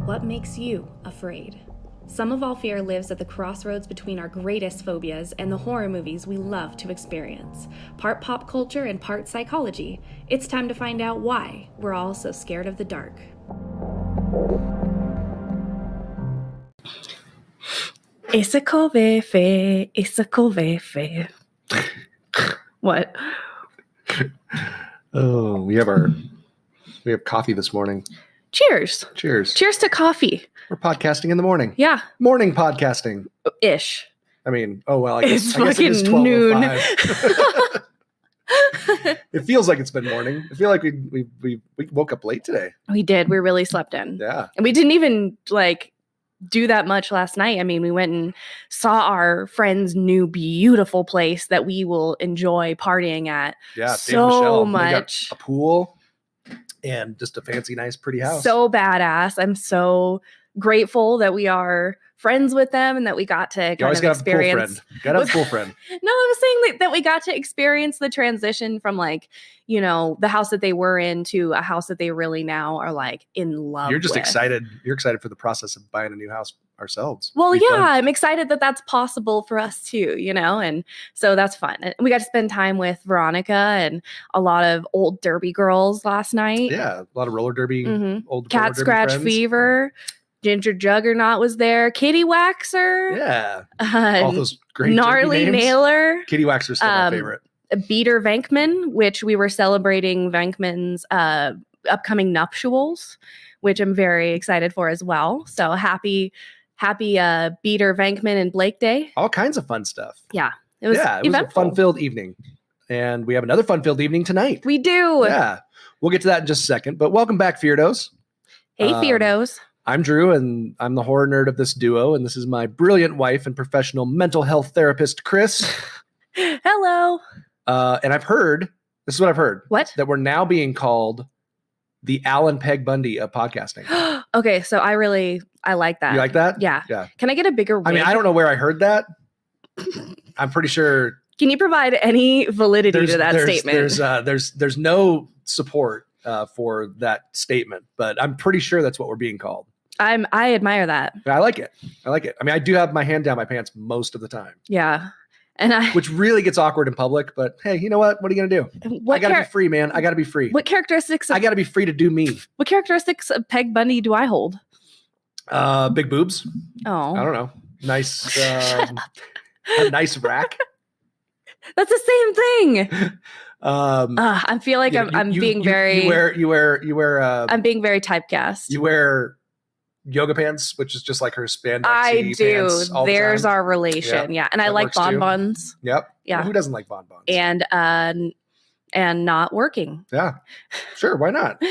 What makes you afraid? Some of All Fear lives at the crossroads between our greatest phobias and the horror movies we love to experience. Part pop culture and part psychology. It's time to find out why we're all so scared of the dark. Isakovefe. What? Oh, we have coffee this morning. Cheers. Cheers. Cheers to coffee. We're podcasting in the morning. Yeah. Morning podcasting. Ish. I mean, oh well, I guess It's it is fucking noon. 12:05. It feels like it's been morning. I feel like we woke up late today. We did. We really slept in. Yeah. And we didn't even do that much last night. I mean, we went and saw our friend's new beautiful place that we will enjoy partying at. Yeah. So Dave Michelle, much. they got a pool and just a fancy, nice, pretty house. So badass. I'm so grateful that we are friends with them and that we got to kind of experience. Got to have a cool friend. No, I was saying that we got to experience the transition from the house that they were in to a house that they really now are in love with. You're just excited. You're excited for the process of buying a new house ourselves. Well, yeah, I'm excited that that's possible for us too, and so that's fun. And we got to spend time with Veronica and a lot of old derby girls last night. Yeah, a lot of roller derby, old Cat roller derby Scratch friends. Fever. Ginger Juggernaut was there. Kitty Waxer. Yeah. All those great Gnarly names. Nailer. Kitty Waxer's still my favorite. Beater Venkman, which we were celebrating Venkman's upcoming nuptials, which I'm very excited for as well. So happy Beater Venkman and Blake Day. All kinds of fun stuff. Yeah. It was a fun-filled evening. And we have another fun-filled evening tonight. We do. Yeah. We'll get to that in just a second. But welcome back, Feardos. Hey, Feardos. I'm Drew, and I'm the horror nerd of this duo, and this is my brilliant wife and professional mental health therapist, Chris. Hello. And this is what I've heard. What? That we're now being called the Alan Peg Bundy of podcasting. Okay, so I like that. You like that? Yeah. Yeah. Can I get a bigger wig? I mean, I don't know where I heard that. I'm pretty sure. Can you provide any validity to that statement? There's no support for that statement, but I'm pretty sure that's what we're being called. I admire that. I like it. I mean, I do have my hand down my pants most of the time. Yeah. Which really gets awkward in public, but hey, you know what? What are you going to do? I got to be free, man. I got to be free. What characteristics? I got to be free to do me. What characteristics of Peg Bundy do I hold? Big boobs. Oh. I don't know. Nice, a nice rack. That's the same thing. I feel like I'm being very. You wear. I'm being very typecast. You wear yoga pants, which is just like her spandex. I do. Pants all There's the time. our relation. Yeah, and I like bonbons. Yep. Yeah. Well, who doesn't like bonbons? And not working. Yeah. Sure. Why not?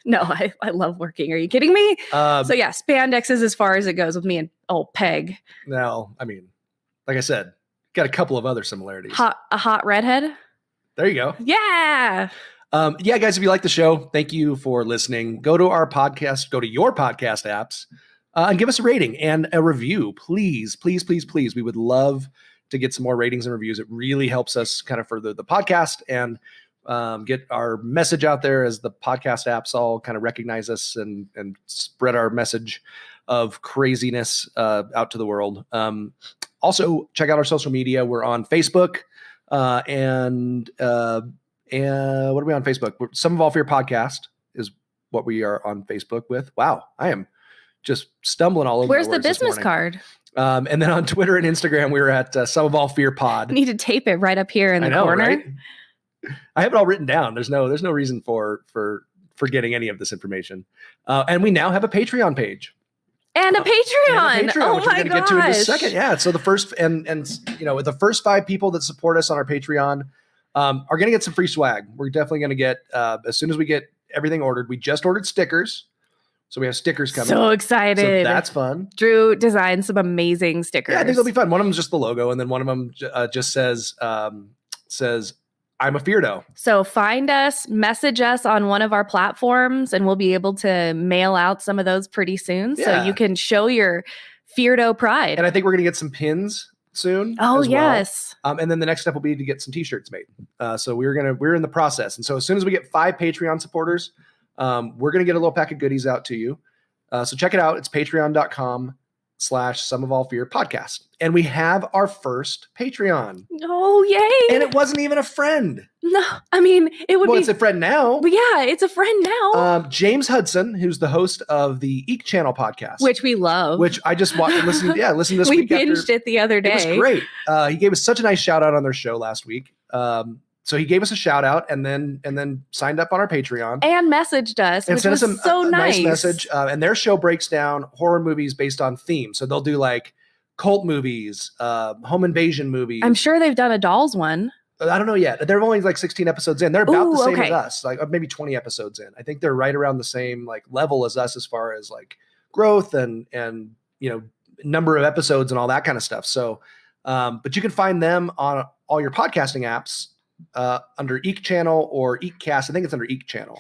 No, I love working. Are you kidding me? So yeah, spandex is as far as it goes with me and Peg. No, I mean, like I said, got a couple of other similarities. A hot redhead. There you go. Yeah. Yeah, guys, if you like the show, thank you for listening. Go to your podcast apps and give us a rating and a review. Please, please, please, please. We would love to get some more ratings and reviews. It really helps us kind of further the podcast and get our message out there as the podcast apps all kind of recognize us and spread our message of craziness out to the world. Also, check out our social media. We're on Facebook and what are we on Facebook? Some of All Fear Podcast is what we are on Facebook with. Wow, I am just stumbling all over. Where's the business card? And then on Twitter and Instagram, we're at Some of All Fear Pod. I need to tape it right up here in the corner. Right? I have it all written down. There's no reason for forgetting any of this information. And we now have a Patreon page. And a Patreon. Oh which my we're going to get to in just a second. Yeah. So the first the first 5 people that support us on our Patreon are going to get some free swag. We're definitely going to get as soon as we get everything ordered. We just ordered stickers. So we have stickers coming. So excited. So that's fun. Drew designed some amazing stickers. Yeah, I think they'll be fun. One of them is just the logo, and then one of them just says I'm a Feardo. So find us, message us on one of our platforms, and we'll be able to mail out some of those pretty soon. So you can show your Feardo pride. And I think we're going to get some pins soon. Oh, yes. Well. And then the next step will be to get some t-shirts made. So we're in the process. And so as soon as we get 5 Patreon supporters, we're going to get a little pack of goodies out to you. So check it out. It's patreon.com/Some of All Fear podcast. And we have our first Patreon. Oh, yay. And it wasn't even a friend. No, I mean, it would be. It's a friend now. But yeah, it's a friend now. James Hudson, who's the host of the Eek Channel podcast. Which we love. Which I just watched and listened this we week. We binged it the other day. It was great. He gave us such a nice shout out on their show last week. So he gave us a shout out and then signed up on our Patreon and messaged us, and which was so nice. Nice message. And their show breaks down horror movies based on theme. So they'll do like cult movies, home invasion movies. I'm sure they've done a Dolls one. I don't know yet. They're only like 16 episodes in. They're about the same as us, like maybe 20 episodes in. I think they're right around the same like level as us as far as like growth and number of episodes and all that kind of stuff. So, but you can find them on all your podcasting apps. Under Eek Channel or Eekcast. I think it's under Eek Channel.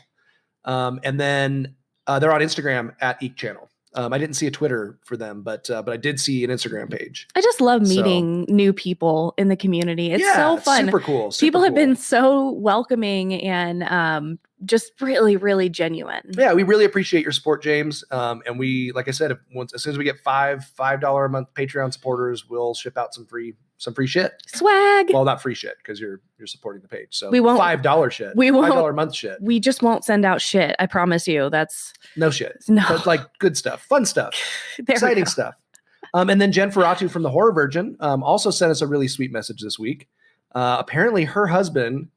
And then they're on Instagram at Eek Channel. I didn't see a Twitter for them, but I did see an Instagram page. I just love meeting new people in the community. It's so fun. Super cool. People have been so welcoming and just really, really genuine. Yeah, we really appreciate your support, James. And we, like I said, as soon as we get $5 a month Patreon supporters, we'll ship out some free shit. Swag. Well, not free shit because you're supporting the page. So we won't $5 shit. We won't $5 a month shit. We just won't send out shit. I promise you. That's no shit. No, but like good stuff, fun stuff, exciting stuff. And then Jen Ferratu from the Horror Virgin also sent us a really sweet message this week. Apparently, her husband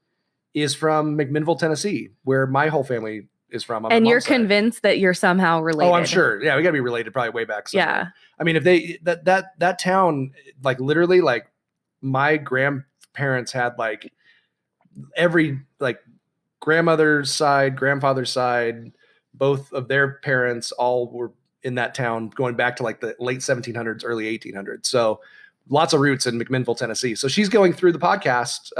is from McMinnville, Tennessee, where my whole family is from. And you're convinced that you're somehow related. Oh, I'm sure. Yeah, we gotta be related probably way back somewhere. Yeah. I mean, if they that town, like literally, like my grandparents had like every like grandmother's side, grandfather's side, both of their parents all were in that town going back to like the late 1700s, early 1800s. So lots of roots in McMinnville, Tennessee. So she's going through the podcast.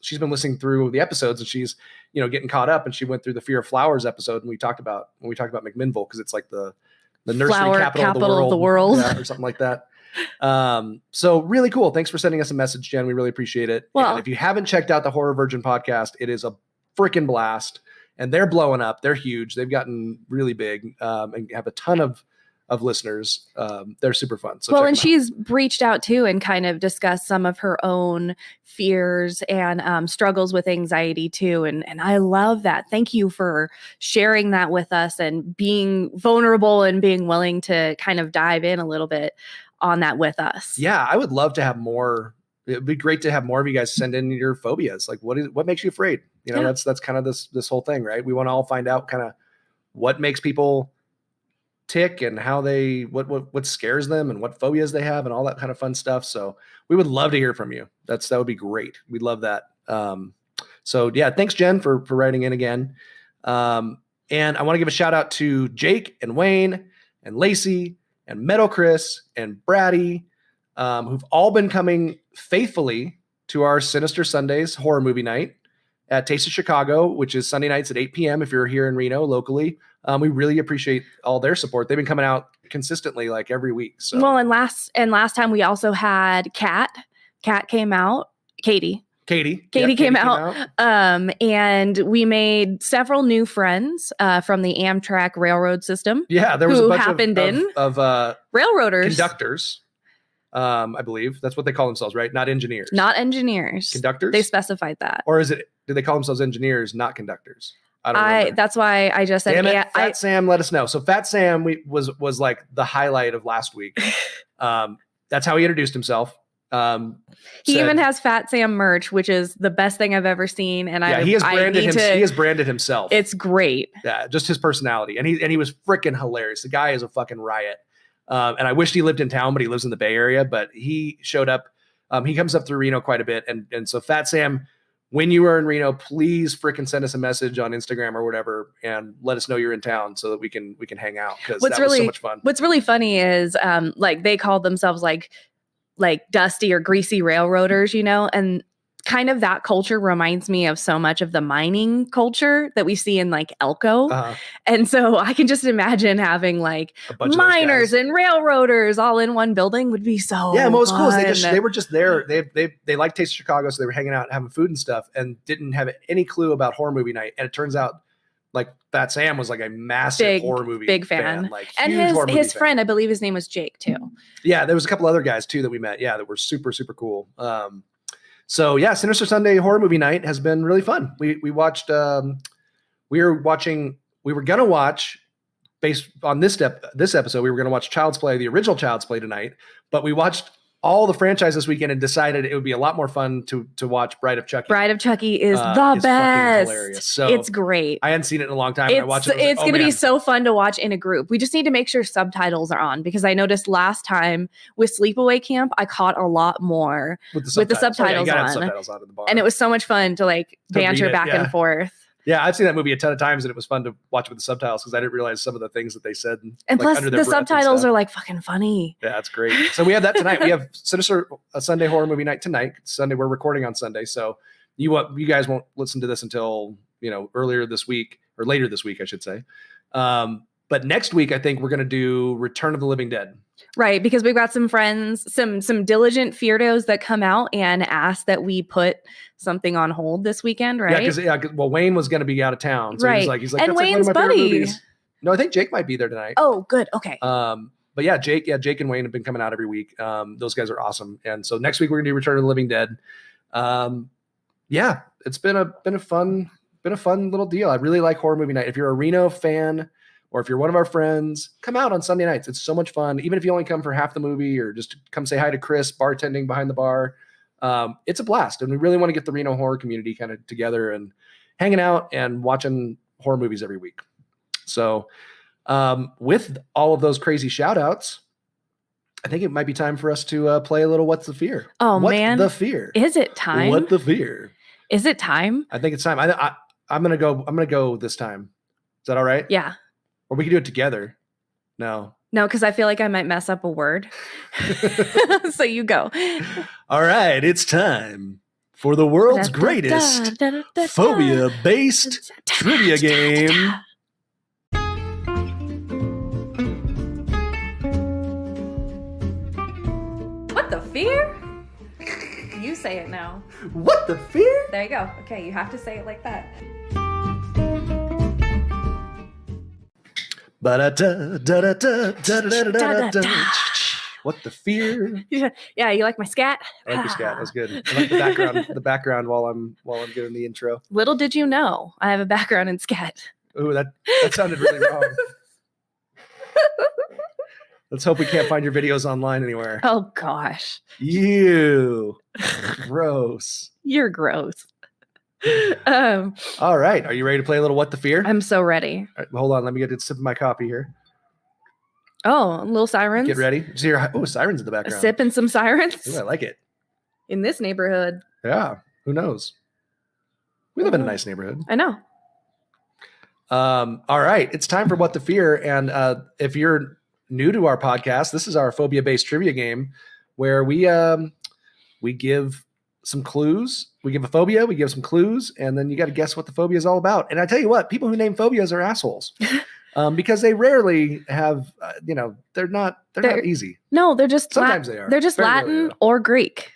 She's been listening through the episodes and she's, getting caught up, and she went through the Fear of Flowers episode. And we talked about McMinnville, cause it's like the nursery Flower capital of the world. Yeah, or something like that. So really cool. Thanks for sending us a message, Jen. We really appreciate it. Well, and if you haven't checked out the Horror Virgin podcast, it is a freaking blast, and they're blowing up. They're huge. They've gotten really big, and have a ton of listeners. They're super fun. So and she's reached out too and kind of discussed some of her own fears and struggles with anxiety too. And I love that. Thank you for sharing that with us and being vulnerable and being willing to kind of dive in a little bit on that with us. Yeah, I would love to have more. It'd be great to have more of you guys send in your phobias. Like what makes you afraid? That's kind of this whole thing, right? We want to all find out kind of what makes people tick and how they what scares them and what phobias they have and all that kind of fun stuff. So we would love to hear from you. That would be great. We'd love that. So yeah, thanks Jen for writing in again. And I want to give a shout out to Jake and Wayne and Lacey and Meadow Chris and Brady, who've all been coming faithfully to our Sinister Sundays horror movie night at Taste of Chicago, which is Sunday nights at 8 p.m. if you're here in Reno locally. We really appreciate all their support. They've been coming out consistently like every week. So and last time we also had Kat. Kat came out. Katie came out. And we made several new friends from the Amtrak railroad system. Yeah, there was a bunch of railroaders, conductors. I believe that's what they call themselves, right? Not engineers. Conductors. They specified that. Or do they call themselves engineers, not conductors? I don't remember. That's why I just said. Damn it, Fat Sam, let us know. So Fat Sam was like the highlight of last week. That's how he introduced himself. He even has Fat Sam merch, which is the best thing I've ever seen. And he has branded himself. It's great. Yeah, just his personality, and he was freaking hilarious. The guy is a fucking riot. And I wished he lived in town, but he lives in the Bay Area. But he showed up. He comes up through Reno quite a bit, and so Fat Sam, when you are in Reno, please freaking send us a message on Instagram or whatever, and let us know you're in town so that we can hang out, because that was so much fun. What's really funny is like they called themselves like dusty or greasy railroaders, and kind of that culture reminds me of so much of the mining culture that we see in like Elko. And so I can just imagine having like miners and railroaders all in one building would be so Yeah, what was cool is they were just there. They liked Taste of Chicago, so they were hanging out and having food and stuff and didn't have any clue about horror movie night. And it turns out Like Fat Sam was like a massive horror movie fan. Like and his friend, I believe his name was Jake too. Yeah, there was a couple other guys too that we met. Yeah, that were super, super cool. So yeah, Sinister Sunday horror movie night has been really fun. We watched we were gonna watch, based on this episode, we were gonna watch Child's Play, the original Child's Play tonight, but we watched all the franchise this weekend and decided it would be a lot more fun to watch Bride of Chucky. Bride of Chucky is the best. Hilarious. So it's great. I hadn't seen it in a long time. I watched it. It's going to be so fun to watch in a group. We just need to make sure subtitles are on, because I noticed last time with Sleepaway Camp, I caught a lot more with the subtitles on. Subtitles on in the bar. And it was so much fun to like banter back and forth. Yeah, I've seen that movie a ton of times, and it was fun to watch with the subtitles because I didn't realize some of the things that they said. And like, plus, the subtitles are like fucking funny. Yeah, that's great. So we have that tonight. We have Sinister Sunday horror movie night tonight. Sunday, we're recording on Sunday, so you guys won't listen to this until later this week, I should say. But next week, I think we're going to do Return of the Living Dead. Right, because we've got some friends, some diligent Feardos that come out and ask that we put something on hold this weekend, right? Yeah, because Wayne was going to be out of town, so right. he's like, and that's Wayne's like one of my buddy. favorite movies. No, I think Jake might be there tonight. Oh, good, okay. But yeah, Jake and Wayne have been coming out every week. Those guys are awesome, and so next week we're going to do Return of the Living Dead. Yeah, it's been a fun little deal. I really like horror movie night. If you're a Reno fan, or if you're one of our friends, come out on Sunday nights. It's so much fun. Even if you only come for half the movie or just come say hi to Chris bartending behind the bar, it's a blast. And we really want to get the Reno horror community kind of together and hanging out and watching horror movies every week. So with all of those crazy shout outs, I think it might be time for us to play a little What's the Fear? Oh, man. What's the Fear? Is it time? What the Fear? Is it time? I think it's time. I'm going to go this time. Is that all right? Yeah. Or we can do it together. No, because I feel like I might mess up a word. So you go. All right, it's time for the world's greatest phobia-based trivia game. What the fear? You say it now. What the fear? There you go. Okay, you have to say it like that. What the fear? Yeah, you like my scat? I like your scat. That's good. I like the background while I'm doing the intro. Little did you know, I have a background in scat. Ooh, that sounded really wrong. Let's hope we can't find your videos online anywhere. Oh gosh. You. Gross. You're gross. All right. Are you ready to play a little What the Fear? I'm so ready. All right, hold on. Let me get a sip of my copy here. Oh, little sirens. Get ready. Sirens in the background. Sipping some sirens. Ooh, I like it. In this neighborhood. Yeah. Who knows? We live in a nice neighborhood. I know. All right. It's time for What the Fear. And if you're new to our podcast, this is our phobia-based trivia game where we give some clues. We give a phobia, we give some clues, and then you got to guess what the phobia is all about. And I tell you what, people who name phobias are assholes because they rarely have, they're not easy. No, they're just sometimes they are. They're just Latin or Greek.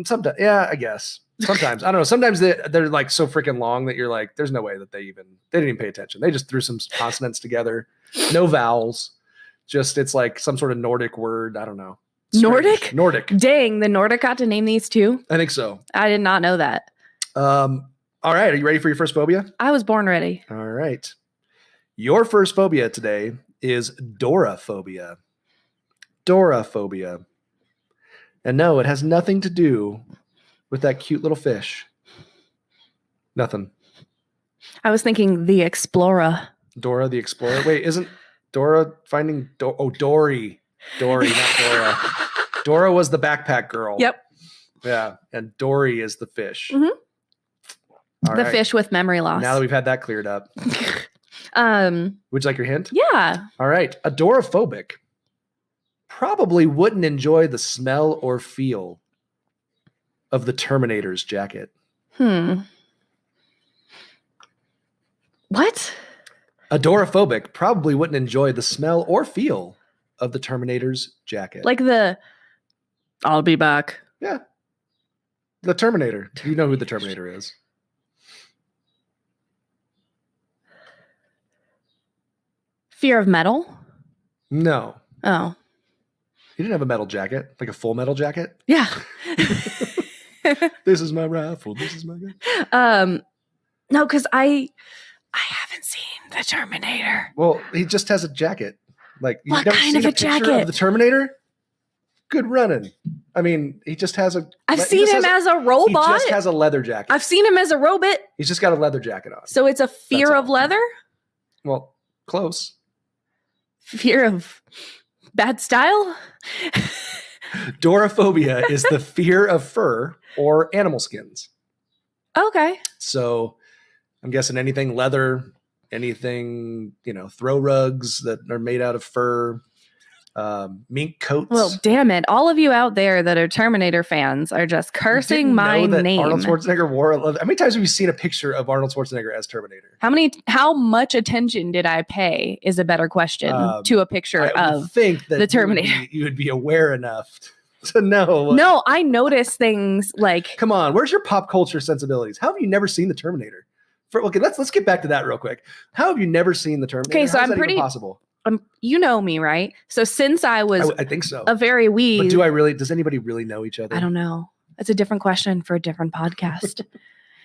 Sometimes, yeah, I guess. Sometimes I don't know. Sometimes they're like so freaking long that you're like, there's no way that they didn't even pay attention. They just threw some consonants together, no vowels. Just it's like some sort of Nordic word. I don't know. Strange. Nordic. Dang, the Nordic got to name these too? I think so. I did not know that. All right. Are you ready for your first phobia? I was born ready. All right. Your first phobia today is Doraphobia. Doraphobia. And no, it has nothing to do with that cute little fish. Nothing. I was thinking the Explorer. Dora the Explorer. Wait, isn't Dora finding Dory. Dory, not Dora. Dora was the backpack girl. Yep. Yeah. And Dory is the fish. Mm-hmm. The fish with memory loss. Now that we've had that cleared up. Would you like your hint? Yeah. All right. Adoraphobic probably wouldn't enjoy the smell or feel of the Terminator's jacket. What? Adoraphobic probably wouldn't enjoy the smell or feel of the Terminator's jacket. Like I'll be back. Yeah. The Terminator. You know who the Terminator is. Fear of metal? No. Oh. He didn't have a metal jacket, like a full metal jacket. Yeah. This is my rifle. This is my gun. No, because I haven't seen the Terminator. Well, he just has a jacket. Like, you've What never kind seen of a a picture jacket? of the Terminator? Good running. I mean, he just has a. I've seen him as a robot. He just has a leather jacket. I've seen him as a robot. He's just got a leather jacket on. So it's a fear of leather? Well, close. Fear of bad style? Dorophobia is the fear of fur or animal skins. Okay. So I'm guessing anything leather, anything, throw rugs that are made out of fur, mink coats. Well, damn it. All of you out there that are Terminator fans are just cursing my name. Arnold Schwarzenegger wore a leather. How many times have you seen a picture of Arnold Schwarzenegger as Terminator? How much attention did I pay is a better question to a picture of the Terminator. You would be aware enough to know. No, I notice things like. Come on, where's your pop culture sensibilities? How have you never seen the Terminator? Okay, let's get back to that real quick. How have you never seen the Terminator? Okay, so How is that even possible? You know me, right? So since I was, I think so, a very wee. But do I really? Does anybody really know each other? I don't know. That's a different question for a different podcast.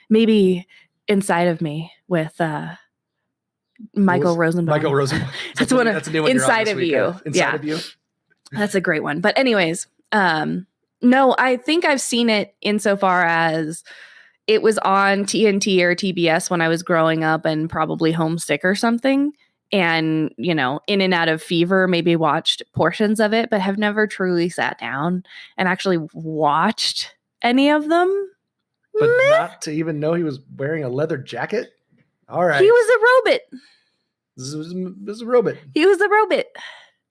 Maybe Inside of Me with Michael Rosenbaum. Michael Rosenbaum. That's a new one. Inside of You. Inside of You. That's a great one. But anyways, no, I think I've seen it insofar as it was on TNT or TBS when I was growing up and probably homesick or something. And, in and out of fever, maybe watched portions of it, but have never truly sat down and actually watched any of them. But not to even know he was wearing a leather jacket? All right. He was a robot. This was a robot. He was a robot.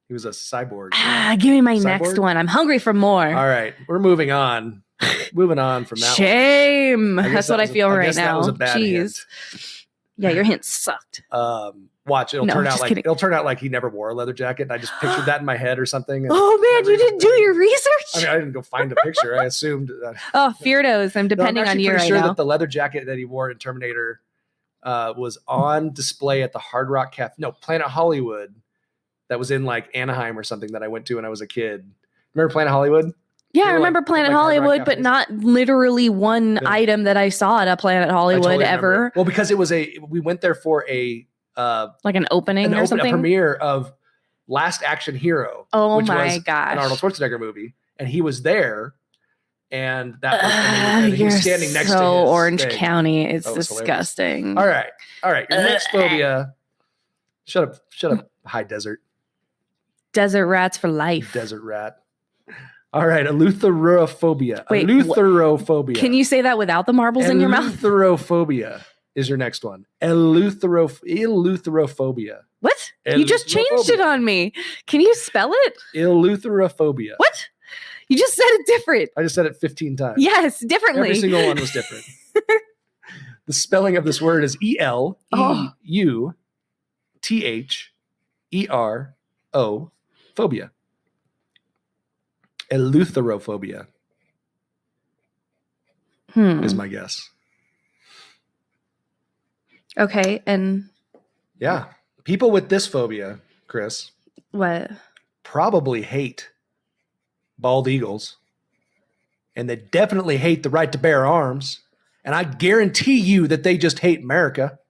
He was a cyborg. Give me my next one. I'm hungry for more. All right. We're moving on. Moving on from that Shame. That's what I feel right now. That was a bad hint. Yeah, your hint sucked. Watch, it'll turn out like he never wore a leather jacket, and I just pictured that in my head or something. Oh man, you didn't do your research? I mean, I didn't go find a picture. I assumed that. Oh, Feardos. I'm depending on you right now. I'm sure that the leather jacket that he wore in Terminator was on display at the Hard Rock Cafe. No, Planet Hollywood. That was in like Anaheim or something that I went to when I was a kid. Remember Planet Hollywood? Yeah, I remember Planet Hollywood, but not literally one item that I saw at a Planet Hollywood ever. Well, because we went there for a like an opening or something, a premiere of Last Action Hero. Oh which my was gosh, an Arnold Schwarzenegger movie, and he was there, and that was, and he was standing next to his Orange thing. County. It's disgusting. Hilarious. All right. Your next phobia. Shut up. High desert. Desert rats for life. Desert rat. All right, eleutherophobia. Wait, eleutherophobia. Can you say that without the marbles in your mouth? Eleutherophobia is your next one. Eleutherophobia. What? You just changed it on me. Can you spell it? Eleutherophobia. What? You just said it different. I just said it 15 times. Yes, differently. Every single one was different. The spelling of this word is ELEUTHERO phobia. Eleutherophobia is my guess. Okay, and yeah, people with this phobia, Chris, what? Probably hate bald eagles, and they definitely hate the right to bear arms, and I guarantee you that they just hate America.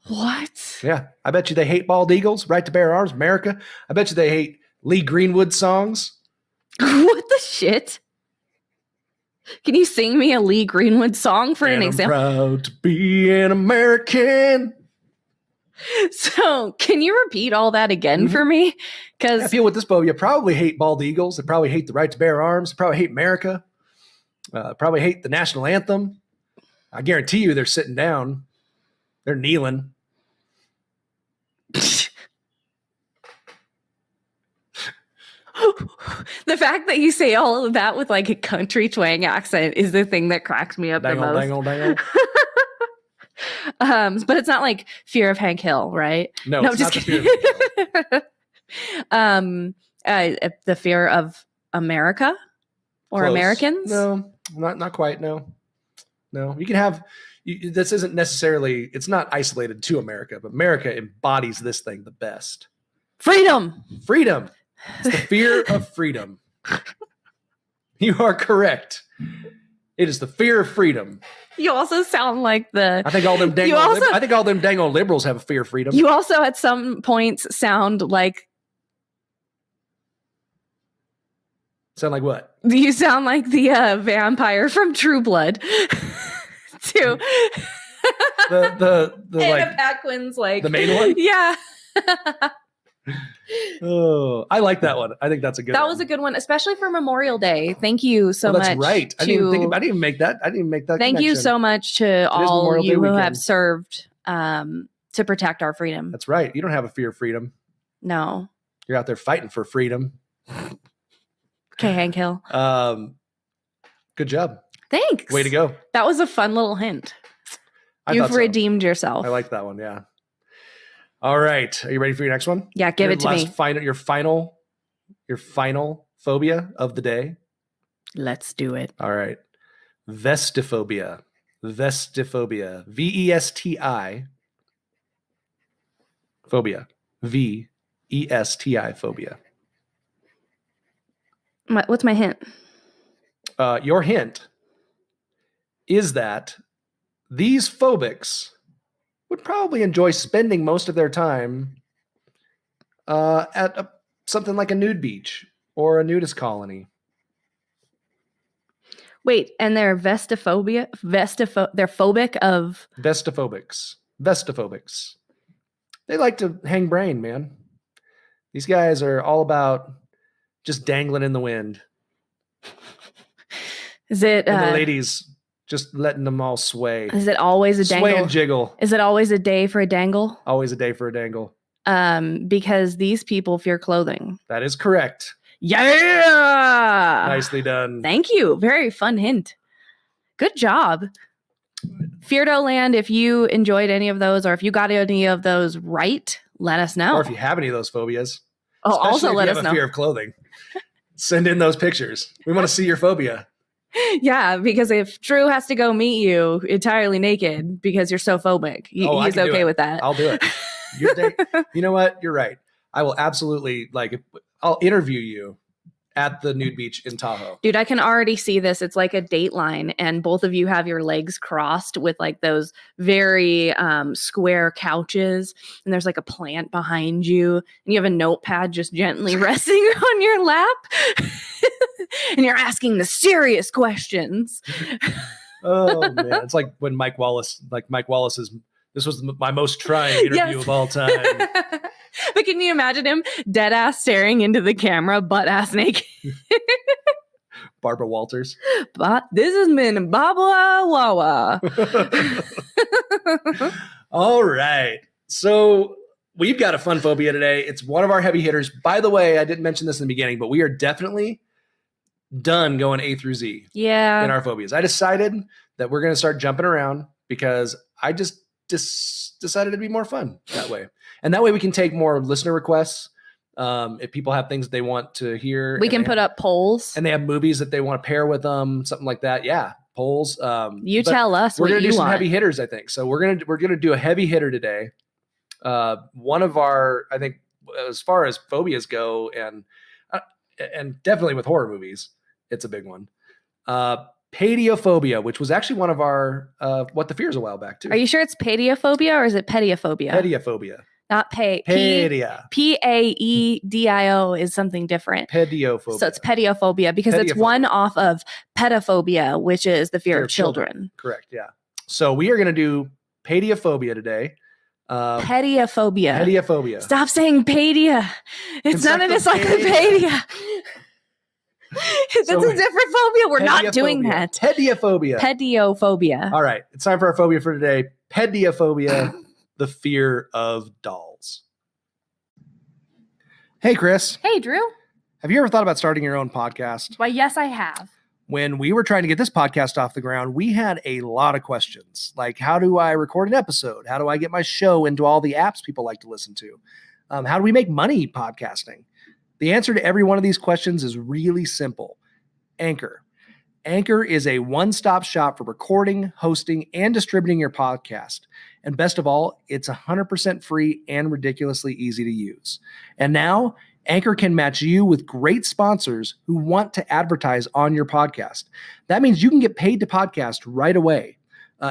What? Yeah, I bet you they hate bald eagles, right to bear arms, America. I bet you they hate Lee Greenwood songs. What the shit? Can you sing me a Lee Greenwood song for an example? I'm proud to be an American. So, can you repeat all that again for me? Because people with this phobia probably hate bald eagles. They probably hate the right to bear arms. They probably hate America. Probably hate the national anthem. I guarantee you they're sitting down. They're kneeling. The fact that you say all of that with like a country twang accent is the thing that cracks me up the most. Dangle. But it's not like Fear of Hank Hill, right? No, it's just not the Fear of Hank Hill. The fear of America or Close. Americans? No, not quite. No. You can have this isn't necessarily, it's not isolated to America, but America embodies this thing the best. Freedom. It's the fear of freedom. You are correct. It is the fear of freedom. You also sound like I think all them dang old liberals have a fear of freedom. You also at some points sound like what? You sound like the vampire from True Blood. Too. The Anna Paquin's like the main one? Yeah. Oh, I like that one. I think that's a good one. That was a good one, especially for Memorial Day. Thank you so much. That's right. I didn't even make that. Thank you so much to all you who have served to protect our freedom. That's right. You don't have a fear of freedom. No. You're out there fighting for freedom. Okay, Hank Hill. Good job. Thanks. Way to go. That was a fun little hint. You've redeemed yourself. I like that one. Yeah. All right. Are you ready for your next one? Yeah, give it to me. Your final phobia of the day. Let's do it. All right. Vestiphobia. Vesti. Phobia. VESTI phobia. What's my hint? Your hint is that these phobics would probably enjoy spending most of their time at something like a nude beach or a nudist colony. Wait, and they're they're phobic of... Vestiphobics. They like to hang brain, man. These guys are all about just dangling in the wind. Is it... and the ladies just letting them all sway. Is it always a dangle? Sway and jiggle. Is it always a day for a dangle? Always a day for a dangle. Because these people fear clothing. That is correct. Yeah! Nicely done. Thank you. Very fun hint. Good job. Feardo Land, if you enjoyed any of those or if you got any of those right, let us know. Or if you have any of those phobias. Oh, also let us know. If you have a fear of clothing, send in those pictures. We want to see your phobia. Yeah, because if Drew has to go meet you entirely naked because you're so phobic, he's okay with that. I'll do it. You know what? You're right. I will absolutely, I'll interview you at the nude beach in Tahoe. Dude, I can already see this. It's like a Dateline, and both of you have your legs crossed with like those very square couches, and there's like a plant behind you, and you have a notepad just gently resting on your lap, and you're asking the serious questions. Oh man, it's like when Mike Wallace is. This was my most trying interview of all time. But can you imagine him dead ass staring into the camera, butt ass naked? Barbara Walters. But this has been Baba Wawa. All right. So we've got a fun phobia today. It's one of our heavy hitters. By the way, I didn't mention this in the beginning, but we are definitely done going A through Z in our phobias. I decided that we're going to start jumping around because I just decided it'd be more fun that way. And that way we can take more listener requests. If people have things they want to hear, we can put up polls, and they have movies that they want to pair with them, something like that. Yeah, polls. You tell us. We're gonna do some heavy hitters, I think. So we're gonna do a heavy hitter today. One of our, I think, as far as phobias go, and definitely with horror movies, it's a big one. Pediophobia, which was actually one of our What the Fears a while back too. Are you sure it's pediophobia or is it pediophobia? Pediophobia. Not Paedio. Paedio is something different. Pediophobia. So it's pediophobia because it's one off of pedophobia, which is the fear of children. Correct. Yeah. So we are going to do pediophobia today. Pediophobia. Pediophobia. Stop saying pedia. It's not an encyclopedia. That's a different phobia. We're not doing that. Pediophobia. Pediophobia. All right. It's time for our phobia for today. Pediophobia. The fear of dolls. Hey, Chris. Hey, Drew. Have you ever thought about starting your own podcast? Why, yes, I have. When we were trying to get this podcast off the ground, we had a lot of questions. Like, how do I record an episode? How do I get my show into all the apps people like to listen to? How do we make money podcasting? The answer to every one of these questions is really simple. Anchor. Anchor is a one-stop shop for recording, hosting, and distributing your podcast. And best of all, it's 100% free and ridiculously easy to use. And now, Anchor can match you with great sponsors who want to advertise on your podcast. That means you can get paid to podcast right away.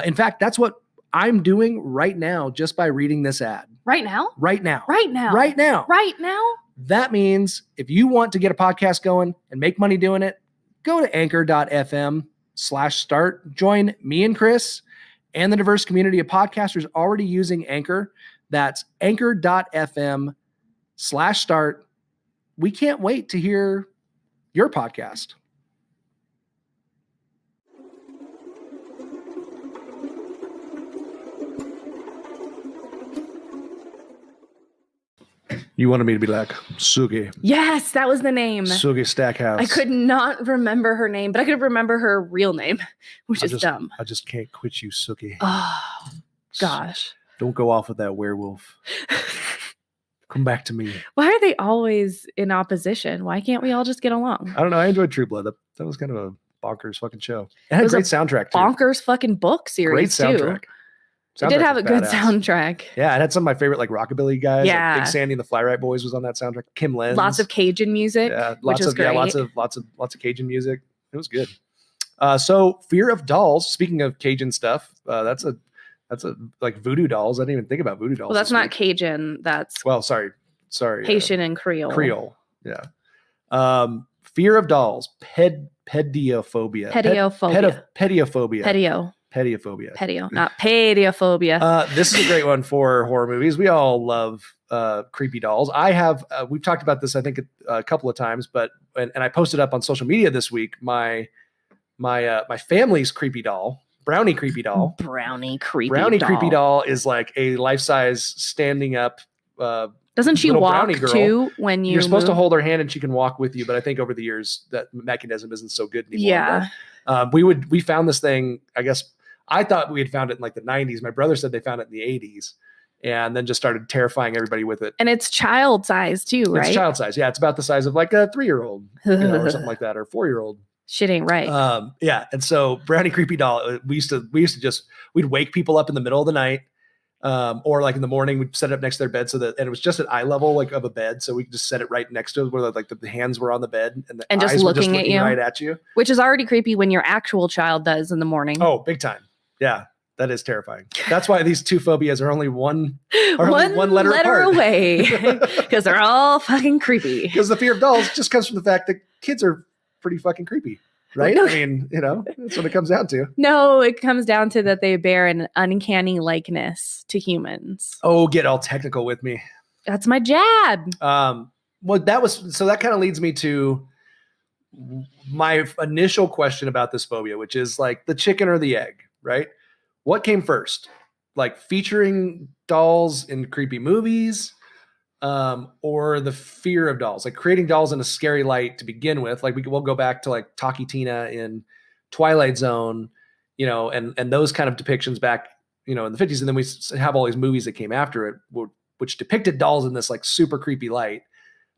In fact, that's what I'm doing right now just by reading this ad. Right now? Right now. Right now. Right now. Right now? That means if you want to get a podcast going and make money doing it, go to anchor.fm/start. Join me and Chris and the diverse community of podcasters already using Anchor. That's anchor.fm/start. We can't wait to hear your podcast. You wanted me to be like Sugi. Yes, that was the name. Sugi Stackhouse. I could not remember her name, but I could remember her real name, which is dumb. I just can't quit you, Sugi. Oh, gosh. Don't go off with that werewolf. Come back to me. Why are they always in opposition? Why can't we all just get along? I don't know. I enjoyed True Blood. That was kind of a bonkers fucking show. It had a great soundtrack, too. Bonkers fucking book series, great soundtrack. Too. It did have a good soundtrack. Yeah, it had some of my favorite like rockabilly guys. Yeah, like Big Sandy and the Fly Right Boys was on that soundtrack. Kim Lenz. Lots of Cajun music. Yeah, lots of Cajun music. It was good. So Fear of Dolls. Speaking of Cajun stuff, that's a like Voodoo Dolls. I didn't even think about Voodoo Dolls. Well, that's not Cajun. That's sorry, Haitian and Creole. Creole. Yeah. Fear of Dolls. Pediophobia. Pediophobia. Pediophobia. Pediophobia, not pediophobia. This is a great one for horror movies. We all love creepy dolls. I have we've talked about this I think a couple of times, but and I posted up on social media this week my family's creepy doll, Brownie creepy doll. Brownie creepy doll is like a life-size standing up. Doesn't she walk too when you're supposed to hold her hand and she can walk with you? But I think over the years that mechanism isn't so good anymore. Yeah. But, we found this thing. I guess I thought we had found it in like the 90s. My brother said they found it in the 80s, and then just started terrifying everybody with it. And it's child size too, right? It's child size. Yeah, it's about the size of like a 3-year-old, or something like that, or 4-year-old. Shit ain't right. Yeah, and so Brownie creepy doll. We used to just we'd wake people up in the middle of the night. Or like in the morning, we'd set it up next to their bed and it was just at eye level, like of a bed. So we could just set it right next to it where like the hands were on the bed and the eyes just were just looking at you, right at you, which is already creepy when your actual child does in the morning. Oh, big time. Yeah. That is terrifying. That's why these two phobias are only one letter apart. Away because they're all fucking creepy. Because the fear of dolls just comes from the fact that kids are pretty fucking creepy. Right? No. I mean, that's what it comes down to. No, it comes down to that they bear an uncanny likeness to humans. Oh, get all technical with me. That's my jab. Well, that kind of leads me to my initial question about this phobia, which is like the chicken or the egg, right? What came first? Like featuring dolls in creepy movies? Or the fear of dolls, like creating dolls in a scary light to begin with. Like we'll go back to like Taki Tina in Twilight Zone, and those kind of depictions back, in the 50s. And then we have all these movies that came after it, which depicted dolls in this like super creepy light.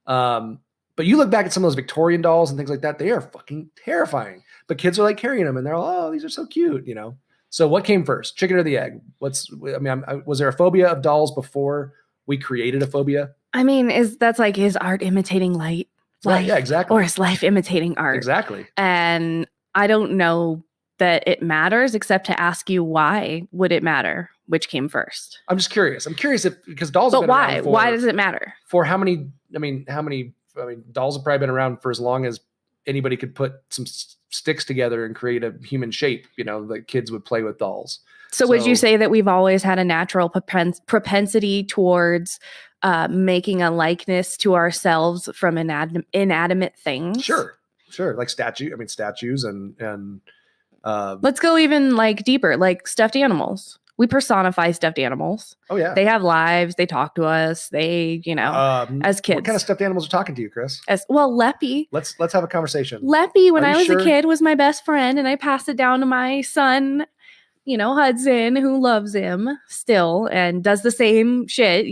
But you look back at some of those Victorian dolls and things like that, they are fucking terrifying, but kids are like carrying them and they're all, oh, these are so cute, So what came first, chicken or the egg? Was there a phobia of dolls before we created a phobia? I mean, is art imitating life? Right, yeah, exactly. Or is life imitating art? Exactly. And I don't know that it matters, except to ask you, why would it matter which came first? I'm just curious. I'm curious because dolls. But why? Why does it matter? For how many? Dolls have probably been around for as long as anybody could put some sticks together and create a human shape. The kids would play with dolls. So would you say that we've always had a natural propensity towards making a likeness to ourselves from inanimate things? Sure. Like statues and let's go even like deeper, like stuffed animals. We personify stuffed animals. Oh yeah. They have lives. They talk to us. They, as kids. What kind of stuffed animals are talking to you, Chris? Leppy. Let's have a conversation. Leppy, when I was a kid, was my best friend, and I passed it down to my son, Hudson, who loves him still and does the same shit,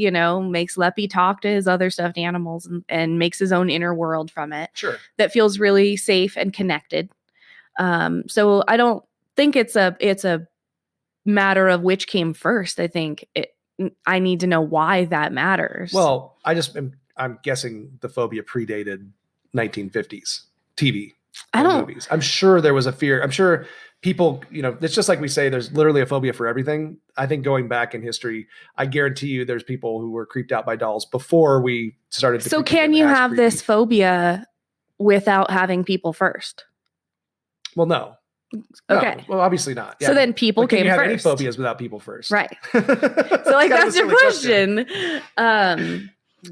makes Leppy talk to his other stuffed animals and makes his own inner world from it. Sure. That feels really safe and connected. So I don't think it's a matter of which came first. I think I need to know why that matters. Well, I'm guessing the phobia predated 1950s TV movies. I'm sure there was a fear. I'm sure people, it's just like we say, there's literally a phobia for everything. I think going back in history, I guarantee you there's people who were creeped out by dolls before we started. So can you have this phobia without having people first? Well, no. Okay. No, well, obviously not. Yeah. So then people came first. Can you have any first. phobias without people first? Right. So that's your question.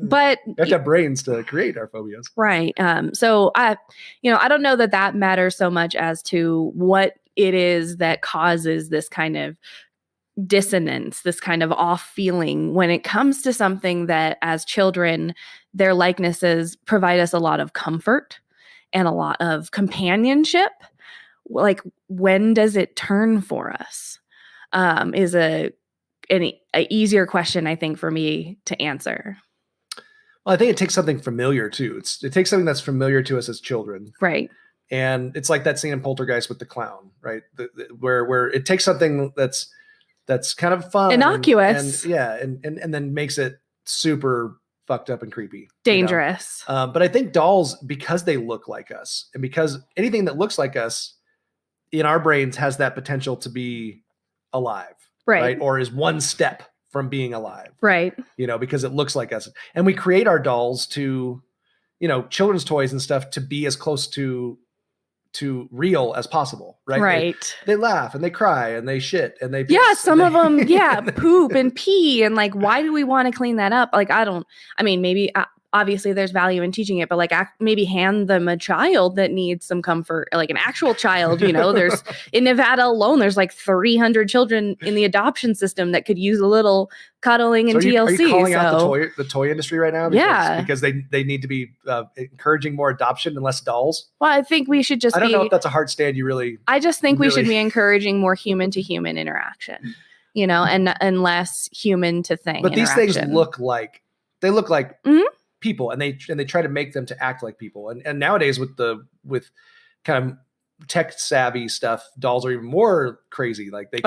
But we have to have brains to create our phobias. Right. So I don't know that matters so much as to what it is that causes this kind of dissonance, this kind of off feeling when it comes to something that as children, their likenesses provide us a lot of comfort and a lot of companionship. Like, when does it turn for us? Is an easier question, I think, for me to answer. Well, I think it takes something familiar too. It takes something that's familiar to us as children, right? And it's like that scene in Poltergeist with the clown, right? Where it takes something that's kind of fun, innocuous, and then makes it super fucked up and creepy, dangerous. But I think dolls, because they look like us, and because anything that looks like us in our brains has that potential to be alive, right? Or is one step from being alive, right? Because it looks like us, and we create our dolls to, children's toys and stuff, to be as close to real as possible, right? Right. They laugh and they cry and they shit and they piss. Yeah, some of them, poop and pee, and like, why do we want to clean that up? Like, maybe obviously there's value in teaching it, but like maybe hand them a child that needs some comfort, like an actual child. There's in Nevada alone, there's like 300 children in the adoption system that could use a little cuddling and TLC. Are you calling out the toy industry right now? Because they need to be encouraging more adoption and less dolls. Well, I think we should I don't know if that's a hard stand. I just think we should be encouraging more human to human interaction, and less human to thing. But these things look like mm-hmm. people, and they try to make them to act like people. And nowadays with kind of tech savvy stuff, dolls are even more crazy. Like they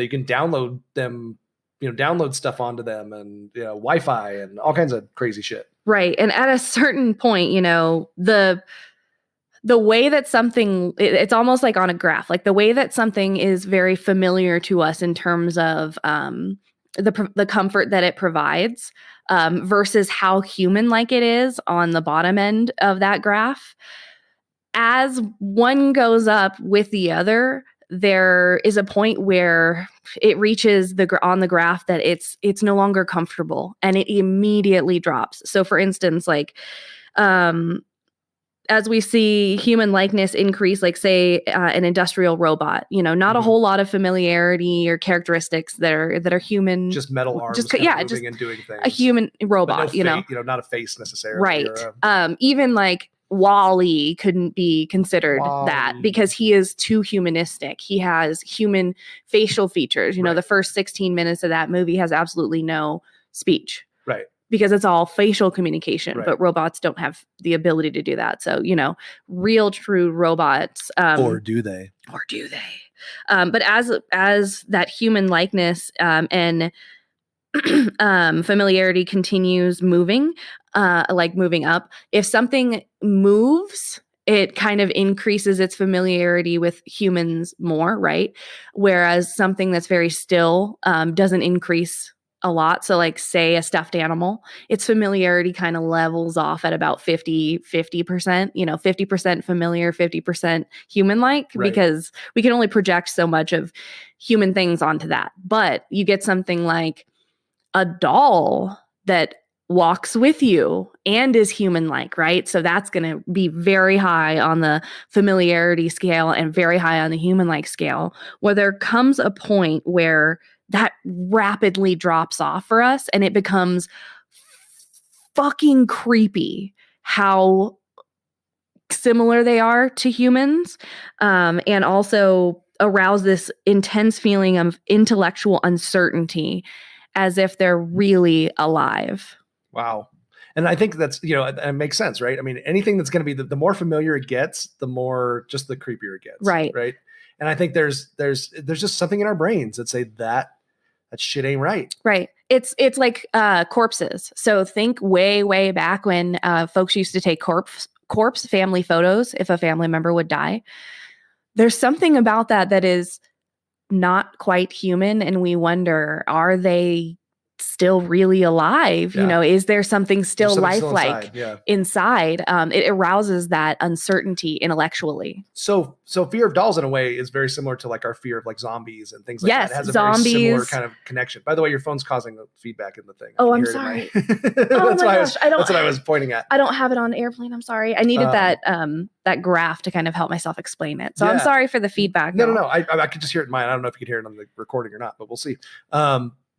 can download them, download stuff onto them, and Wi-Fi and all kinds of crazy shit. Right. And at a certain point, the way that something, it's almost like on a graph, like the way that something is very familiar to us in terms of the comfort that it provides, versus how human-like it is on the bottom end of that graph. As one goes up with the other, there is a point where it reaches on the graph that it's no longer comfortable, and it immediately drops. So, for instance, like, as we see human likeness increase, like say an industrial robot, not mm-hmm. a whole lot of familiarity or characteristics that are human, just metal arms, just moving and doing things. A human robot, not a face necessarily, right? Even like WALL-E couldn't be considered that, because he is too humanistic. He has human facial features. The first 16 minutes of that movie has absolutely no speech, right? Because it's all facial communication, right. But robots don't have the ability to do that. So, real true robots. Or do they? But as that human likeness and familiarity continues moving, moving up, if something moves, it kind of increases its familiarity with humans more, right? Whereas something that's very still doesn't increase a lot. So like say a stuffed animal, its familiarity kind of levels off at about 50%, 50% familiar, 50% human-like, right. Because we can only project so much of human things onto that. But you get something like a doll that walks with you and is human-like, right? So that's going to be very high on the familiarity scale and very high on the human-like scale, where there comes a point where that rapidly drops off for us, and it becomes fucking creepy how similar they are to humans, and also arouse this intense feeling of intellectual uncertainty as if they're really alive. Wow. And I think that's, it makes sense, right? I mean, anything that's going to be the more familiar it gets, the more just the creepier it gets. Right. Right. And I think there's just something in our brains that say that shit ain't right. Right. It's like corpses. So think way back when folks used to take corpse family photos if a family member would die. There's something about that is not quite human, and we wonder, are they still really alive? Yeah. Is there something still lifelike inside? It arouses that uncertainty intellectually. So fear of dolls in a way is very similar to like our fear of like zombies and things like that. It has a zombies. Very similar kind of connection. By the way, your phone's causing the feedback in the thing. Oh, I'm sorry. That's what I was pointing at. I don't have it on airplane. I'm sorry. I needed that graph to kind of help myself explain it. So I'm sorry for the feedback. No. I could just hear it in mine. I don't know if you could hear it on the recording or not, but we'll see.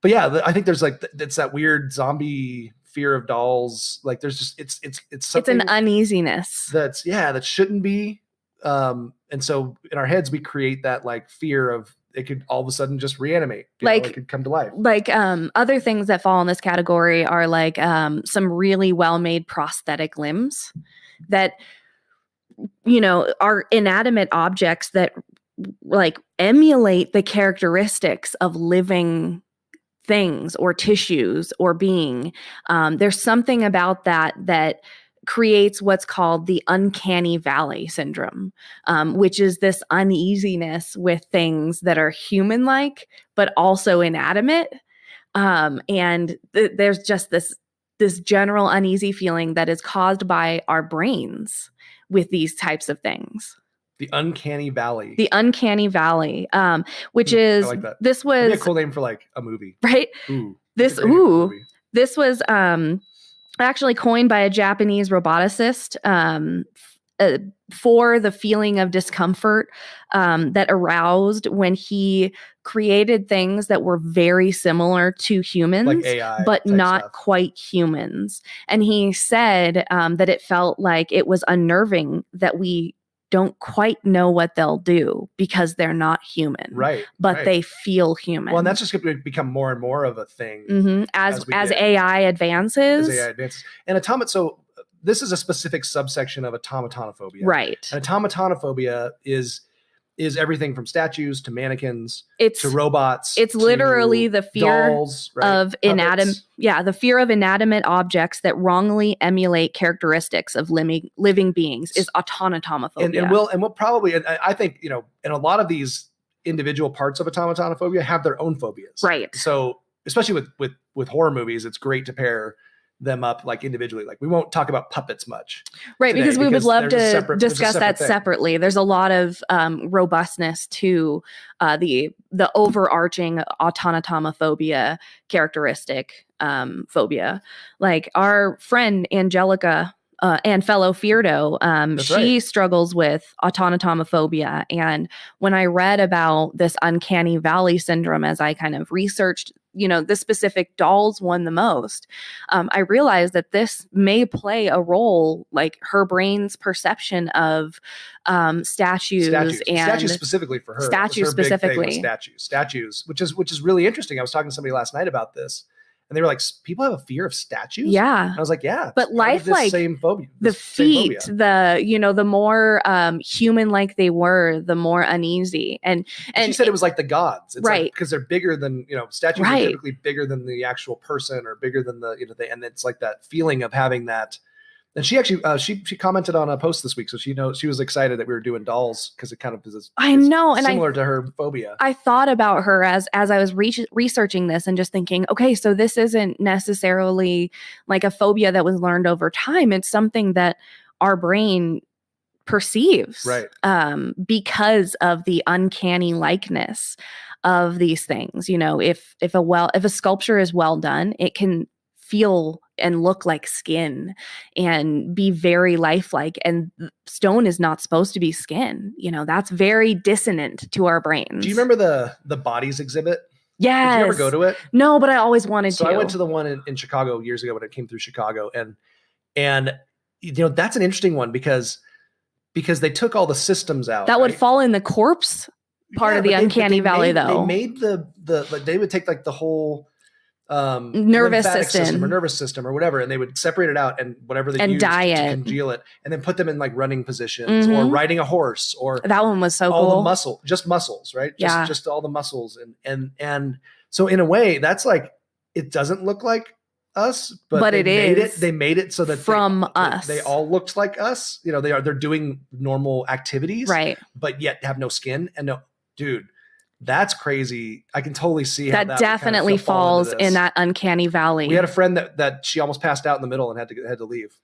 But yeah, I think there's like it's that weird zombie fear of dolls. Like there's just it's something, it's an uneasiness that shouldn't be. And so in our heads we create that like fear of it could all of a sudden just reanimate. It could come to life. Like other things that fall in this category are like some really well-made prosthetic limbs that are inanimate objects that like emulate the characteristics of living things or tissues or being. There's something about that creates what's called the uncanny valley syndrome, which is this uneasiness with things that are human-like but also inanimate. And there's just this general uneasy feeling that is caused by our brains with these types of things. The uncanny valley. Which is, I like that. This was That'd be a cool name for like a movie, right? This was actually coined by a Japanese roboticist for the feeling of discomfort that aroused when he created things that were very similar to humans, like AI, but not stuff. Quite humans. And he said that it felt like it was unnerving that we don't quite know what they'll do because they're not human, right? But they feel human. Well, and that's just going to become more and more of a thing as AI advances. And so this is a specific subsection of automatonophobia, right? And automatonophobia is everything from statues to mannequins to robots. It's literally the fear dolls, of the fear of inanimate objects that wrongly emulate characteristics of living beings is automatonophobia. And we'll probably, and I think, and a lot of these individual parts of automatonophobia have their own phobias. Right. So especially with horror movies, it's great to pair them up like individually. Like we won't talk about puppets much, right? Because we would love to discuss that separately. There's a lot of robustness to the overarching automatonophobia characteristic phobia. Like our friend Angelica and fellow Feardo, she struggles with automatonophobia. And when I read about this uncanny valley syndrome, as I kind of researched, the specific dolls one the most, I realized that this may play a role, like her brain's perception of statues specifically for her. Statues, which is really interesting. I was talking to somebody last night about this. And they were like, people have a fear of statues? Yeah. And I was like, yeah. But lifelike, same phobia. The feet, the more human-like they were, the more uneasy. And she said it was like the gods. It's right. Because they're bigger than, statues are typically bigger than the actual person or bigger than and it's like that feeling of having that. And she actually, she commented on a post this week. So she was excited that we were doing dolls because it kind of is similar to her phobia. I thought about her as I was researching this and just thinking, okay, so this isn't necessarily like a phobia that was learned over time. It's something that our brain perceives, right? Because of the uncanny likeness of these things. If a sculpture is well done, it can feel and look like skin and be very lifelike, and stone is not supposed to be skin. That's very dissonant to our brains. Do you remember the bodies exhibit? Yes. Did you ever go to it? No, but I always wanted to. So I went to the one in Chicago years ago when it came through Chicago, and that's an interesting one because they took all the systems out. That would fall in the corpse part of the uncanny valley, though. They made they would take like the whole nervous lymphatic system or nervous system or whatever, and they would separate it out and whatever they used diet to congeal it, and then put them in like running positions or riding a horse or that one was so all cool. the just muscles, right? Yeah. Just all the muscles. And so in a way that's like, it doesn't look like us, but it is. They made it so that from us. They all looked like us. You know, they're doing normal activities, right? But yet have no skin and no, dude. That's crazy. I can totally see how that definitely kind of falls in that uncanny valley. We had a friend that she almost passed out in the middle and had to leave.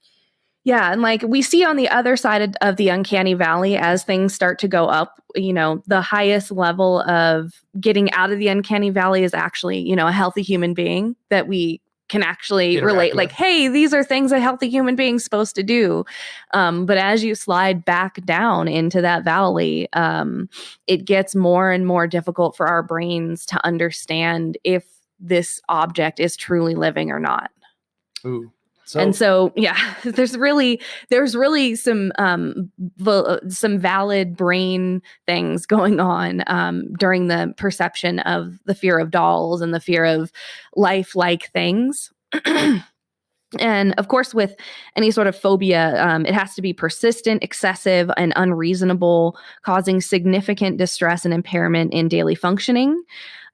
Yeah. And like we see on the other side of the uncanny valley, as things start to go up, you know, the highest level of getting out of the uncanny valley is actually, you know, a healthy human being that we can actually relate with. Like, hey, these are things a healthy human being's supposed to do. But as you slide back down into that valley, it gets more and more difficult for our brains to understand if this object is truly living or not. Ooh. So yeah, there's really some valid brain things going on during the perception of the fear of dolls and the fear of lifelike things. And of course, with any sort of phobia, it has to be persistent, excessive, and unreasonable, causing significant distress and impairment in daily functioning.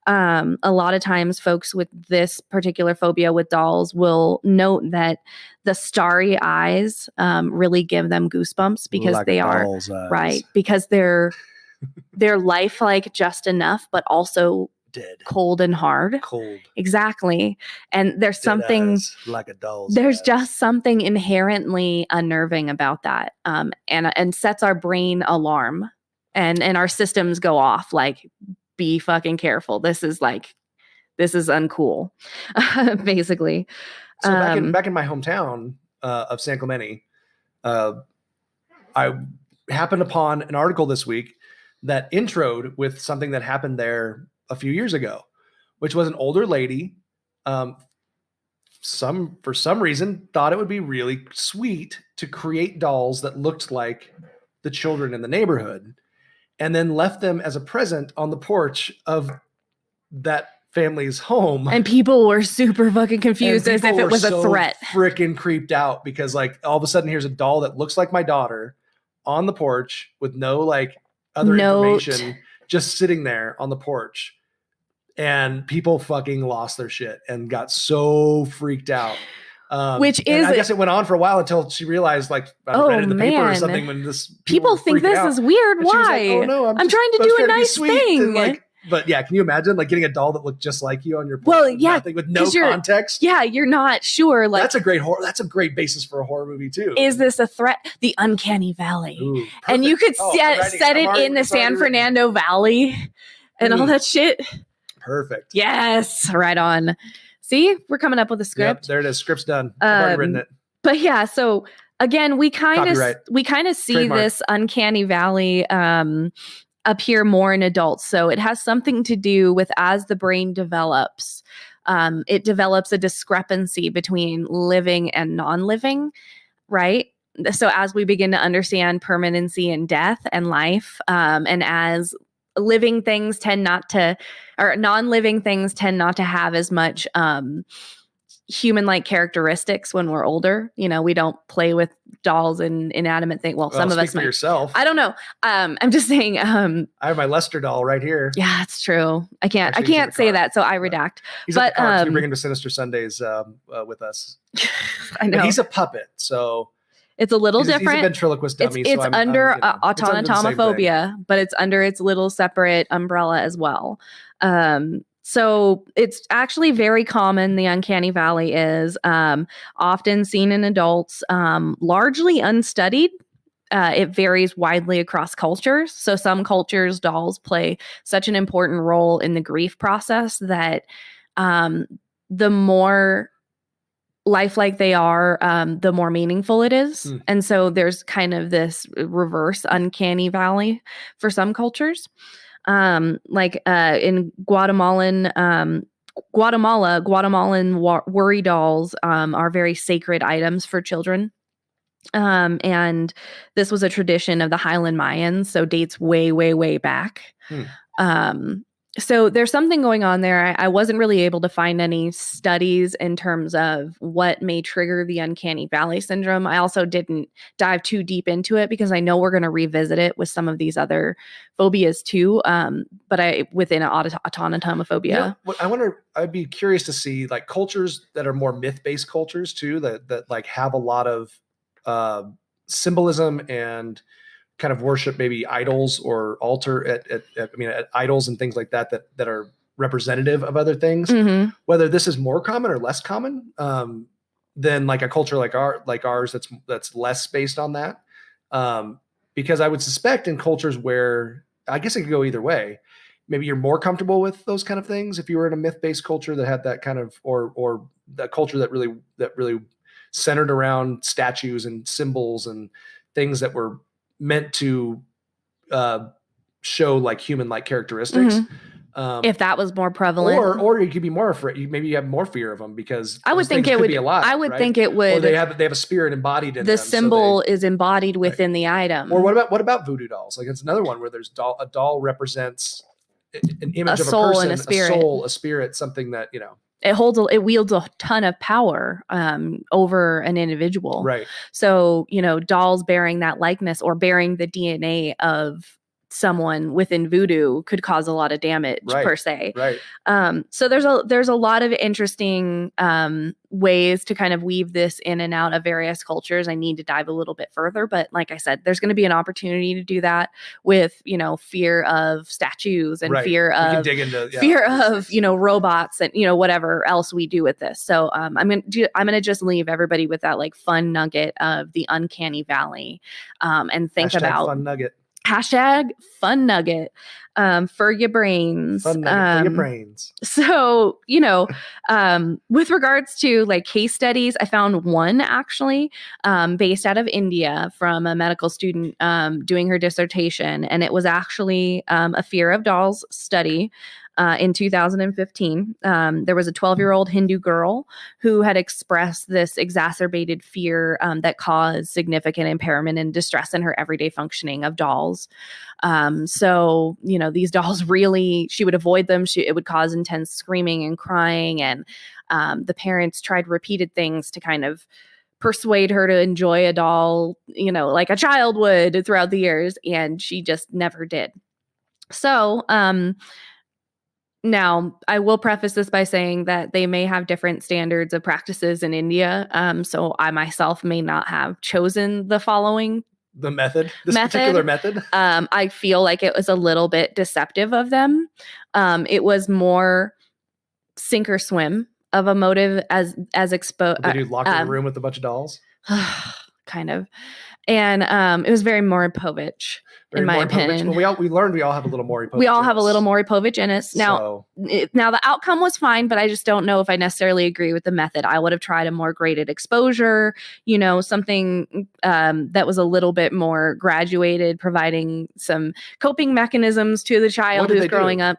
A lot of times folks with this particular phobia with dolls will note that the starry eyes really give them goosebumps because like they are right, because they're lifelike just enough, but also dead, cold and hard. Cold. Exactly. And there's dead something like a doll's there's eyes. Just something inherently unnerving about that. And sets our brain alarm and our systems go off like, be fucking careful. This is uncool, basically. So back in my hometown of San Clemente, I happened upon an article this week that introed with something that happened there a few years ago, which was an older lady. For some reason thought it would be really sweet to create dolls that looked like the children in the neighborhood, and then left them as a present on the porch of that family's home. And people were super fucking confused as if it was a threat. Freaking creeped out because like all of a sudden here's a doll that looks like my daughter on the porch with no like other information, just sitting there on the porch. And people fucking lost their shit and got so freaked out. Which is, I guess it went on for a while until she realized, like, I read in the paper or something when this people think this is weird. Why? Like, oh no, I'm trying to do a nice thing. Like, but yeah, can you imagine like getting a doll that looked just like you on your porch? Well, yeah, with no context. Yeah, you're not sure. Like that's a great basis for a horror movie too. Is this a threat? The uncanny valley. Ooh, and you could set it in the San Fernando Valley and all that shit. Perfect. Yes, right on. See, we're coming up with a script. Yep, there it is. Script's done. I've already written it. But yeah, so again, we kind of see Trademark. This uncanny valley appear more in adults. So it has something to do with as the brain develops, it develops a discrepancy between living and non-living, right? So as we begin to understand permanency and death and life, and as living things non-living things tend not to have as much human-like characteristics when we're older. You know, we don't play with dolls and inanimate things. Well, some of us might. Yourself. I don't know. I'm just saying. I have my Lester doll right here. Yeah, it's true. I can't say that, so I redact. He's at the car. We bring him to Sinister Sundays with us. I know. But he's a puppet, so. It's a little different. He's a ventriloquist dummy. It's under autonomophobia, but it's under its little separate umbrella as well. So it's actually very common. The uncanny valley is often seen in adults, largely unstudied. It varies widely across cultures. So some cultures, dolls play such an important role in the grief process that the more lifelike they are, the more meaningful it is. And so there's kind of this reverse uncanny valley for some cultures. Like in Guatemalan worry dolls are very sacred items for children. And this was a tradition of the Highland Mayans, so dates way, way, way back. So there's something going on there. I wasn't really able to find any studies in terms of what may trigger the uncanny valley syndrome. I also didn't dive too deep into it because I know we're going to revisit it with some of these other phobias too. But within autonomophobia. I'd be curious to see like cultures that are more myth-based cultures too, that like have a lot of symbolism and kind of worship maybe idols or altar at idols and things like that are representative of other things. Mm-hmm. Whether this is more common or less common than like a culture like ours that's less based on that. Because I would suspect in cultures where I guess it could go either way. Maybe you're more comfortable with those kind of things if you were in a myth-based culture that had that kind of or the culture that really centered around statues and symbols and things that were meant to show like human-like characteristics. Mm-hmm. If that was more prevalent, or you could be more afraid. Maybe you have more fear of them because I would think it would be alive. I would right? think it would. Or they have a spirit embodied in the them. symbol is embodied within the item. Or what about voodoo dolls? Like it's another one where there's a doll represents an image of a soul person, and a spirit. A soul, a spirit, something that it wields a ton of power over an individual. Right. So, dolls bearing that likeness or bearing the DNA of someone within voodoo could cause a lot of damage per se. Right. So there's a lot of interesting ways to kind of weave this in and out of various cultures. I need to dive a little bit further, but like I said, there's going to be an opportunity to do that with, fear of statues and fear of robots and, whatever else we do with this. So I'm going to just leave everybody with that like fun nugget of the uncanny valley and think about fun nugget. #fun nugget for your brains. Fun nugget for your brains. So, with regards to like case studies, I found one actually based out of India from a medical student doing her dissertation. And it was actually a fear of dolls study. In 2015, there was a 12-year-old Hindu girl who had expressed this exacerbated fear that caused significant impairment and distress in her everyday functioning of dolls. So, these dolls really, she would avoid them. It would cause intense screaming and crying. And the parents tried repeated things to kind of persuade her to enjoy a doll, like a child would throughout the years. And she just never did. So, now, I will preface this by saying that they may have different standards of practices in India. So I myself may not have chosen the following. The method, particular method. I feel like it was a little bit deceptive of them. It was more sink or swim of a motive as exposed. They do locked in a room with a bunch of dolls. Kind of. And it was very Maury Povich, in my opinion. Well, we learned we all have a little Maury Povich. We all have a little Maury Povich in us. Now, now the outcome was fine, but I just don't know if I necessarily agree with the method. I would have tried a more graded exposure, something that was a little bit more graduated, providing some coping mechanisms to the child who's growing up.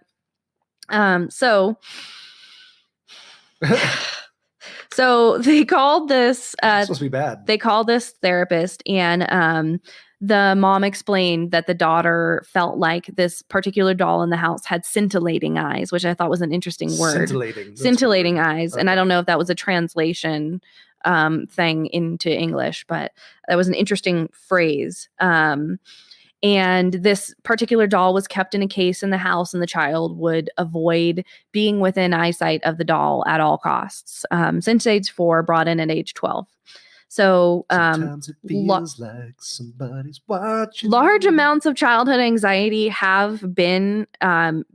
So they called this. It's supposed to be bad. They called this therapist, and the mom explained that the daughter felt like this particular doll in the house had scintillating eyes, which I thought was an interesting word. Scintillating eyes, okay. And I don't know if that was a translation thing into English, but that was an interesting phrase. And this particular doll was kept in a case in the house, and the child would avoid being within eyesight of the doll at all costs. Since age 4, brought in at age 12. So sometimes it feels like somebody's watching. Large amounts of childhood anxiety have been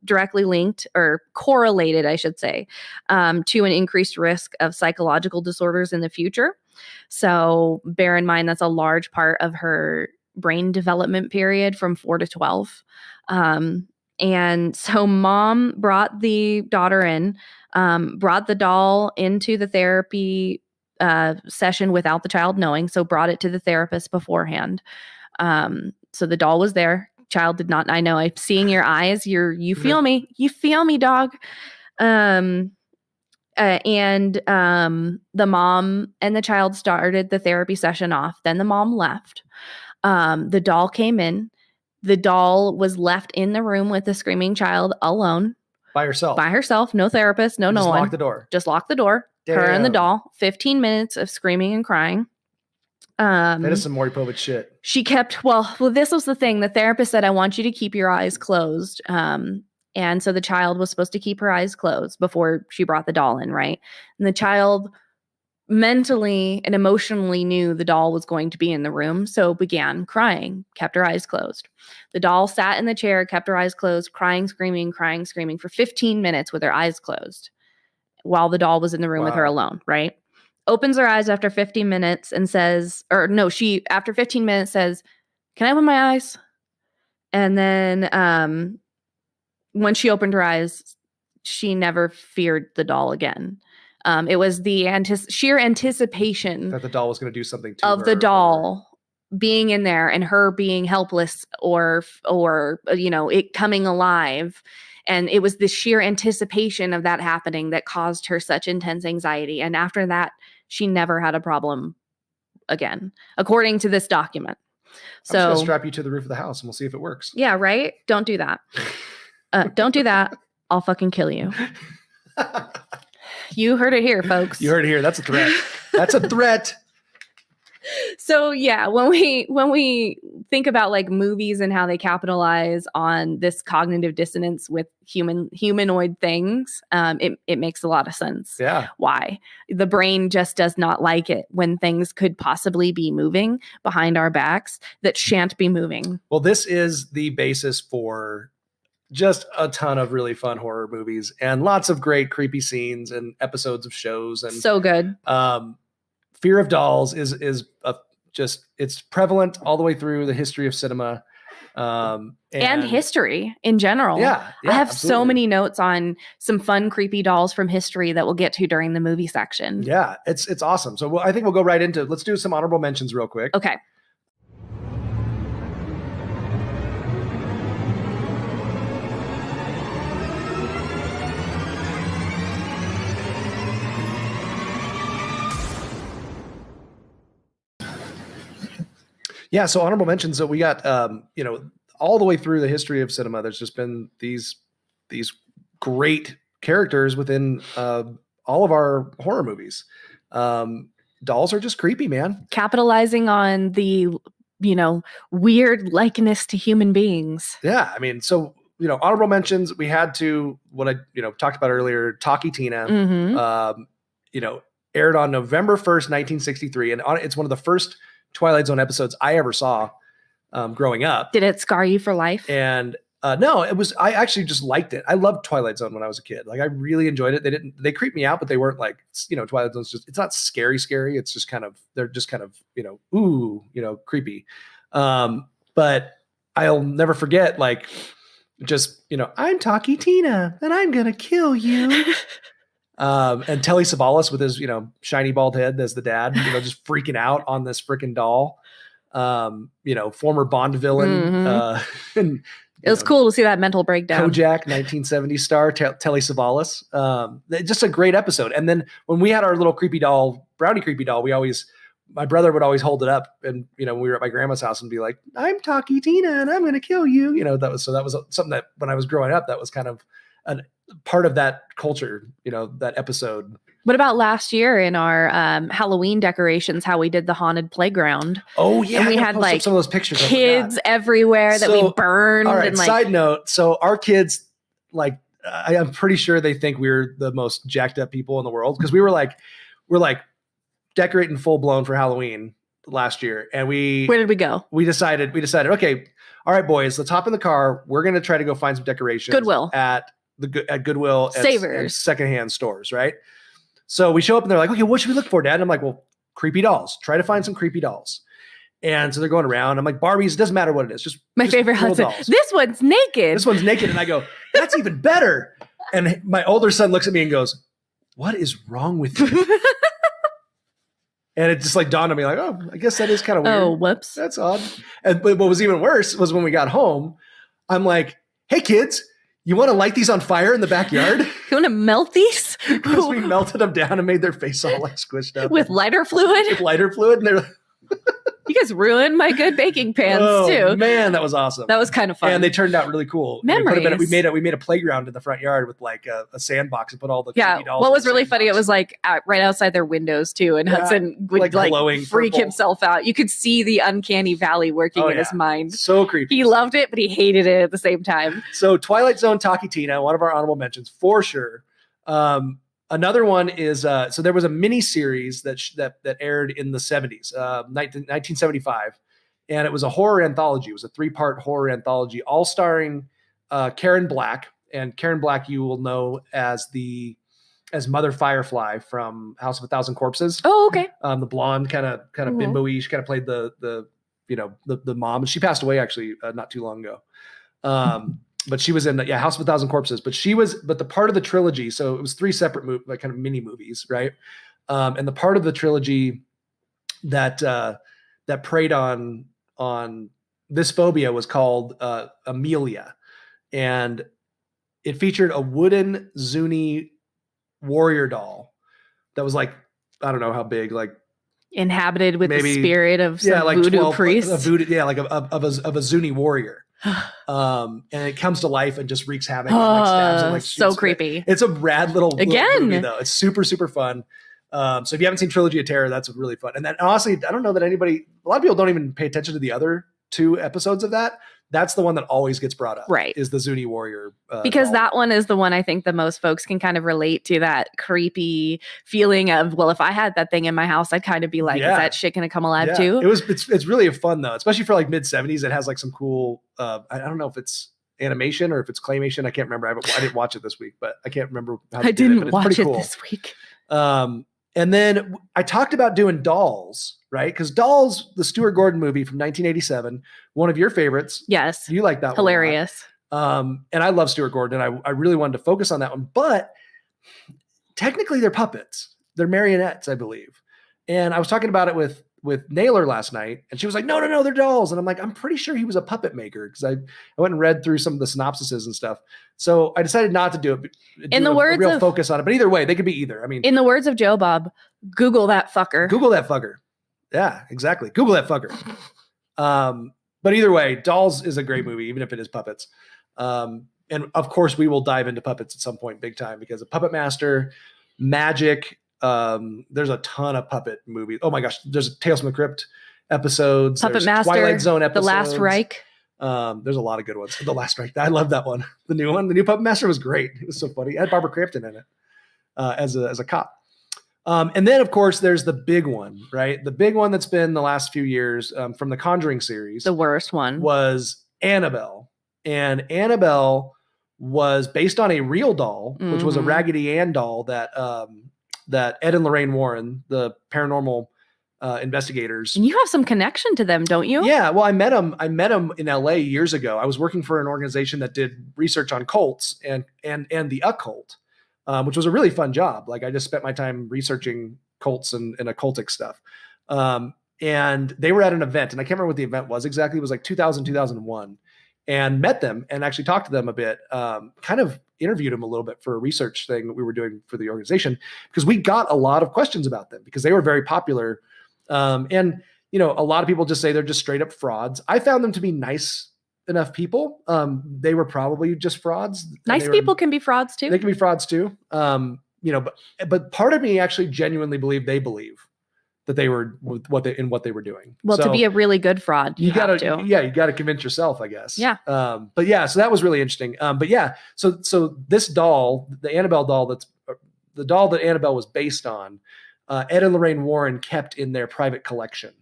directly linked or correlated, I should say, to an increased risk of psychological disorders in the future. So bear in mind that's a large part of her brain development period from 4 to 12. And so mom brought the daughter in, brought the doll into the therapy session without the child knowing. So brought it to the therapist beforehand. So the doll was there. Child did not. I know. I'm seeing your eyes. You feel me. You feel me, dog. And the mom and the child started the therapy session off. Then the mom left. The doll came in. The doll was left in the room with the screaming child alone. By herself. By herself. No therapist. No Just one. lock the door. Just lock the door. Her and the Damn. doll. 15 minutes of screaming and crying. That is some Maury Povich shit. She kept, well, this was the thing. The therapist said, I want you to keep your eyes closed. And so the child was supposed to keep her eyes closed before she brought the doll in, right? And the child mentally and emotionally knew the doll was going to be in the room, so began crying, kept her eyes closed. The doll sat in the chair, kept her eyes closed, crying, screaming for 15 minutes with her eyes closed while the doll was in the room with her alone, right? Opens her eyes after 15 minutes and says, after 15 minutes says, can I open my eyes? And then when she opened her eyes, she never feared the doll again. It was the sheer anticipation that the doll was going to do something to of her, the doll being in there and her being helpless or it coming alive. And it was the sheer anticipation of that happening that caused her such intense anxiety. And after that, she never had a problem again, according to this document. I'm just going to strap you to the roof of the house and we'll see if it works. Yeah, right? Don't do that. Don't do that. I'll fucking kill you. You heard it here, folks. You heard it here. That's a threat. That's a threat. So yeah, when we think about like movies and how they capitalize on this cognitive dissonance with humanoid things, it makes a lot of sense. Yeah. Why? The brain just does not like it when things could possibly be moving behind our backs that shan't be moving. Well, this is the basis for just a ton of really fun horror movies and lots of great creepy scenes and episodes of shows. And so good. Fear of dolls is it's prevalent all the way through the history of cinema. And history in general. Yeah, I have absolutely. so many notes on some fun, creepy dolls from history that we'll get to during the movie section. Yeah, it's awesome. So I think we'll go right into, let's do some honorable mentions real quick. Okay. Yeah, so honorable mentions. So we got, all the way through the history of cinema, there's just been these great characters within all of our horror movies. Dolls are just creepy, man. Capitalizing on the, weird likeness to human beings. Yeah, I mean, so, honorable mentions, we had to, what I, talked about earlier, Talkie Tina, aired on November 1st, 1963. And it's one of the first Twilight Zone episodes I ever saw growing up. Did it scar you for life? And no, I actually just liked it. I loved Twilight Zone when I was a kid. Like I really enjoyed it. They creeped me out, but they weren't like, Twilight Zone's it's not scary. It's just they're just kind of, creepy. But I'll never forget, like, just, I'm Talkie Tina and I'm going to kill you. And Telly Savalas with his, shiny bald head as the dad, just freaking out on this freaking doll. Former Bond villain. And it was cool to see that mental breakdown. Kojak, 1970 star, Telly Savalas. Just a great episode. And then when we had our little creepy doll, Brownie creepy doll, my brother would always hold it up, and when we were at my grandma's house and be like, "I'm Talkie Tina, and I'm going to kill you." That was something that when I was growing up, that was kind of a part of that culture. That episode. What about last year in our Halloween decorations? How we did the haunted playground? Oh yeah, and we had like some of those pictures. Kids everywhere that we burned. All right. And side note: so our kids, like, I'm pretty sure they think we're the most jacked up people in the world because we're like decorating full blown for Halloween last year, and where did we go? We decided, okay, all right, boys, let's hop in the car. We're gonna try to go find some decorations. Goodwill at Goodwill, Savers, secondhand stores, right? So we show up and they're like, okay, what should we look for, Dad? And I'm like, well, creepy dolls. Try to find some creepy dolls. And so they're going around. I'm like, Barbies, it doesn't matter what it is. Just favorite Hudson. Dolls. This one's naked. This one's naked. And I go, that's even better. And my older son looks at me and goes, what is wrong with you? And it just like dawned on me like, oh, I guess that is kind of weird. Oh, whoops. That's odd. And but what was even worse was when we got home, I'm like, hey kids, you want to light these on fire in the backyard? You want to melt these? Because we melted them down and made their face all like squished up. With lighter fluid? With lighter fluid. And they're like, You guys ruined my good baking pans too. Man, that was awesome. That was kind of fun. And they turned out really cool. Memories. We made a playground in the front yard with like a sandbox and put all the dolls. What was really funny, it was like right outside their windows too, and Hudson would like freak himself out. You could see the uncanny valley working in his mind. So creepy. He loved it, but he hated it at the same time. So Twilight Zone, Taki Tina, one of our honorable mentions for sure. Another one is so there was a mini series that aired in the 70s, 1975, and it was a horror anthology. It was a 3-part horror anthology, all starring Karen Black, and Karen Black you will know as Mother Firefly from House of a Thousand Corpses. Oh, okay. The blonde kind of bimbo-y. She kind of played the mom. She passed away actually not too long ago. But she was in House of a Thousand Corpses. But the part of the trilogy. So it was 3 separate kind of mini movies, right? And the part of the trilogy that preyed on this phobia was called Amelia, and it featured a wooden Zuni warrior doll that was like, I don't know how big, like inhabited with the spirit of some like voodoo priest. Of a Zuni warrior. And it comes to life and just wreaks havoc. And like stabs and like so creepy. It's a rad little movie though. It's super, super fun. So if you haven't seen Trilogy of Terror, that's really fun. And then honestly, I don't know that a lot of people don't even pay attention to the other 2 episodes of that. That's the one that always gets brought up, right? Is the Zuni warrior. Because doll. that one is the one I think the most folks can kind of relate to, that creepy feeling of, well, if I had that thing in my house, I'd kind of be like, is that shit going to come alive too? It's really fun though, especially for like mid 70s. It has like some cool, I don't know if it's animation or if it's claymation. I can't remember. I didn't watch it this week, but I can't remember how I didn't watch it this week. And then I talked about doing Dolls, right? Because Dolls, the Stuart Gordon movie from 1987, one of your favorites. Yes. You like that Hilarious. one. And I love Stuart Gordon, and I really wanted to focus on that one. But technically they're puppets. They're marionettes, I believe. And I was talking about it with Naylor last night, and she was like, no, they're dolls. And I'm like, I'm pretty sure he was a puppet maker, because I went and read through some of the synopsises and stuff. So I decided not to do it. In the words real focus on it. But either way, they could be either. I mean, in the words of Joe Bob, Google that fucker. Google that fucker. Yeah, exactly. Google that fucker. But either way, Dolls is a great movie, even if it is puppets. And of course, we will dive into puppets at some point, big time, because of Puppet Master, Magic. There's a ton of puppet movies. Oh my gosh, there's Tales from the Crypt episodes. Puppet there's Master, Twilight Zone episodes. The Last Reich. There's a lot of good ones. The Last Reich. I love that one. The new one. The new Puppet Master was great. It was so funny. It had Barbara Crampton in it as a cop. And then, of course, there's the big one, right? The big one that's been the last few years from the Conjuring series. The worst one was Annabelle. And Annabelle was based on a real doll, which was a Raggedy Ann doll that Ed and Lorraine Warren, the paranormal investigators. And you have some connection to them, don't you? Yeah. Well, I met him in LA years ago. I was working for an organization that did research on cults and the occult, which was a really fun job. Like, I just spent my time researching cults and occultic stuff. And they were at an event, and I can't remember what the event was exactly. It was like 2001, and met them and actually talked to them a bit, kind of interviewed them a little bit for a research thing that we were doing for the organization, because we got a lot of questions about them because they were very popular. And, a lot of people just say they're just straight up frauds. I found them to be nice enough people. They were probably just frauds. Nice people can be frauds too. They can be frauds too. But part of me actually genuinely believe that they were what they were doing. Well, so, to be a really good fraud, you gotta convince yourself, I guess. Yeah. So that was really interesting. So this doll, the Annabelle doll, that's the doll that Annabelle was based on, Ed and Lorraine Warren kept in their private collection.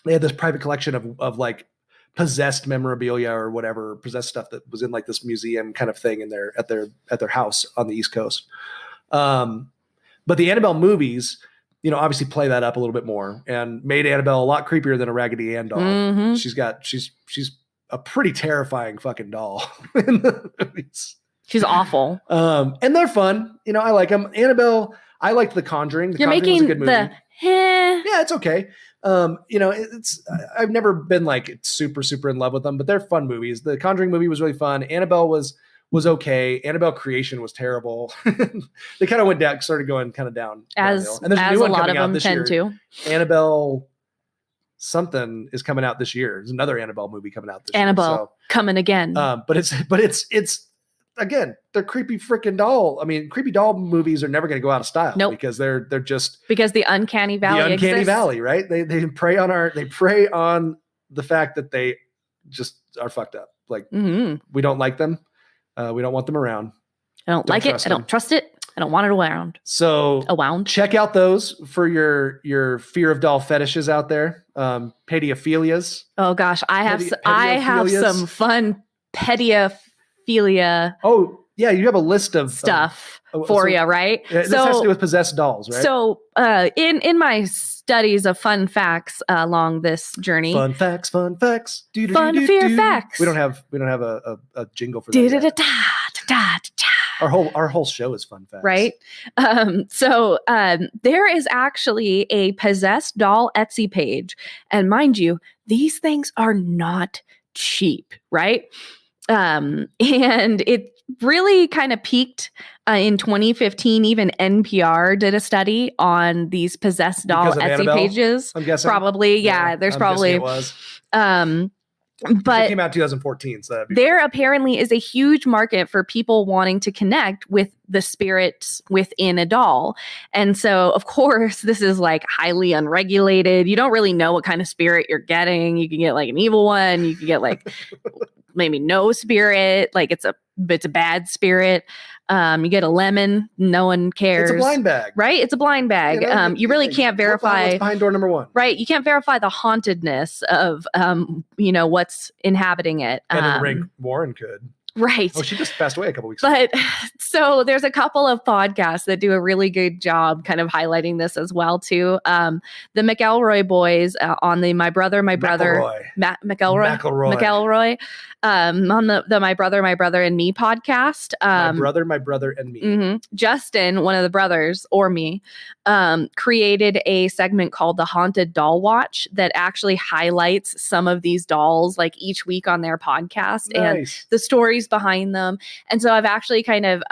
They had this private collection of like possessed memorabilia or whatever, possessed stuff that was in like this museum kind of thing at their house on the East Coast. But the Annabelle movies, obviously play that up a little bit more and made Annabelle a lot creepier than a Raggedy Ann doll. Mm-hmm. She's a pretty terrifying fucking doll in the movies. She's awful. And they're fun. I like them. Annabelle, I liked The Conjuring. The Conjuring was a good movie. Yeah, it's okay. I've never been like super, super in love with them, but they're fun movies. The Conjuring movie was really fun. Annabelle was okay. Annabelle Creation was terrible. They kind of went down, started going kind of down. As a lot of them tend to. Annabelle something is coming out this year. There's another Annabelle movie coming out this Annabelle year. coming again. But it's again, they're creepy freaking doll. I mean, creepy doll movies are never going to go out of style because they're just because the uncanny valley valley, right? They prey on the fact that they just are fucked up. Like we don't like them. We don't want them around. I don't like it. I don't trust it. I don't want it around. So check out those for your fear of doll fetishes out there. Pediophilias. Oh gosh, I have some fun pedophilia. Oh yeah, you have a list of stuff for you, right? This has to do with possessed dolls, right? So in my studies of fun facts along this journey, fun facts, fun fear facts. We don't have a jingle for that. Our whole show is fun facts, right? So there is actually a possessed doll Etsy page, and mind you, these things are not cheap, right? And it really kind of peaked in 2015. Even NPR did a study on these possessed doll Etsy Annabelle, pages. I'm guessing. Probably, yeah. There's probably it was. But it came out in 2014. So there apparently is a huge market for people wanting to connect with the spirits within a doll. And so, of course, this is like highly unregulated. You don't really know what kind of spirit you're getting. You can get like an evil one. You can get like maybe no spirit. Like it's a bad spirit. You get a lemon. No one cares. It's a blind bag, right? It's a blind bag. You really can't verify what's behind door number 1, right? You can't verify the hauntedness of what's inhabiting it. And Rick Warren could. Right. Oh, she just passed away a couple weeks ago. But so there's a couple of podcasts that do a really good job kind of highlighting this as well too. The McElroy boys on the My Brother McElroy on the My Brother and Me podcast. My Brother and Me. Justin, one of the brothers, or me, created a segment called the Haunted Doll Watch that actually highlights some of these dolls like each week on their podcast and the stories behind them. And so I've actually kind of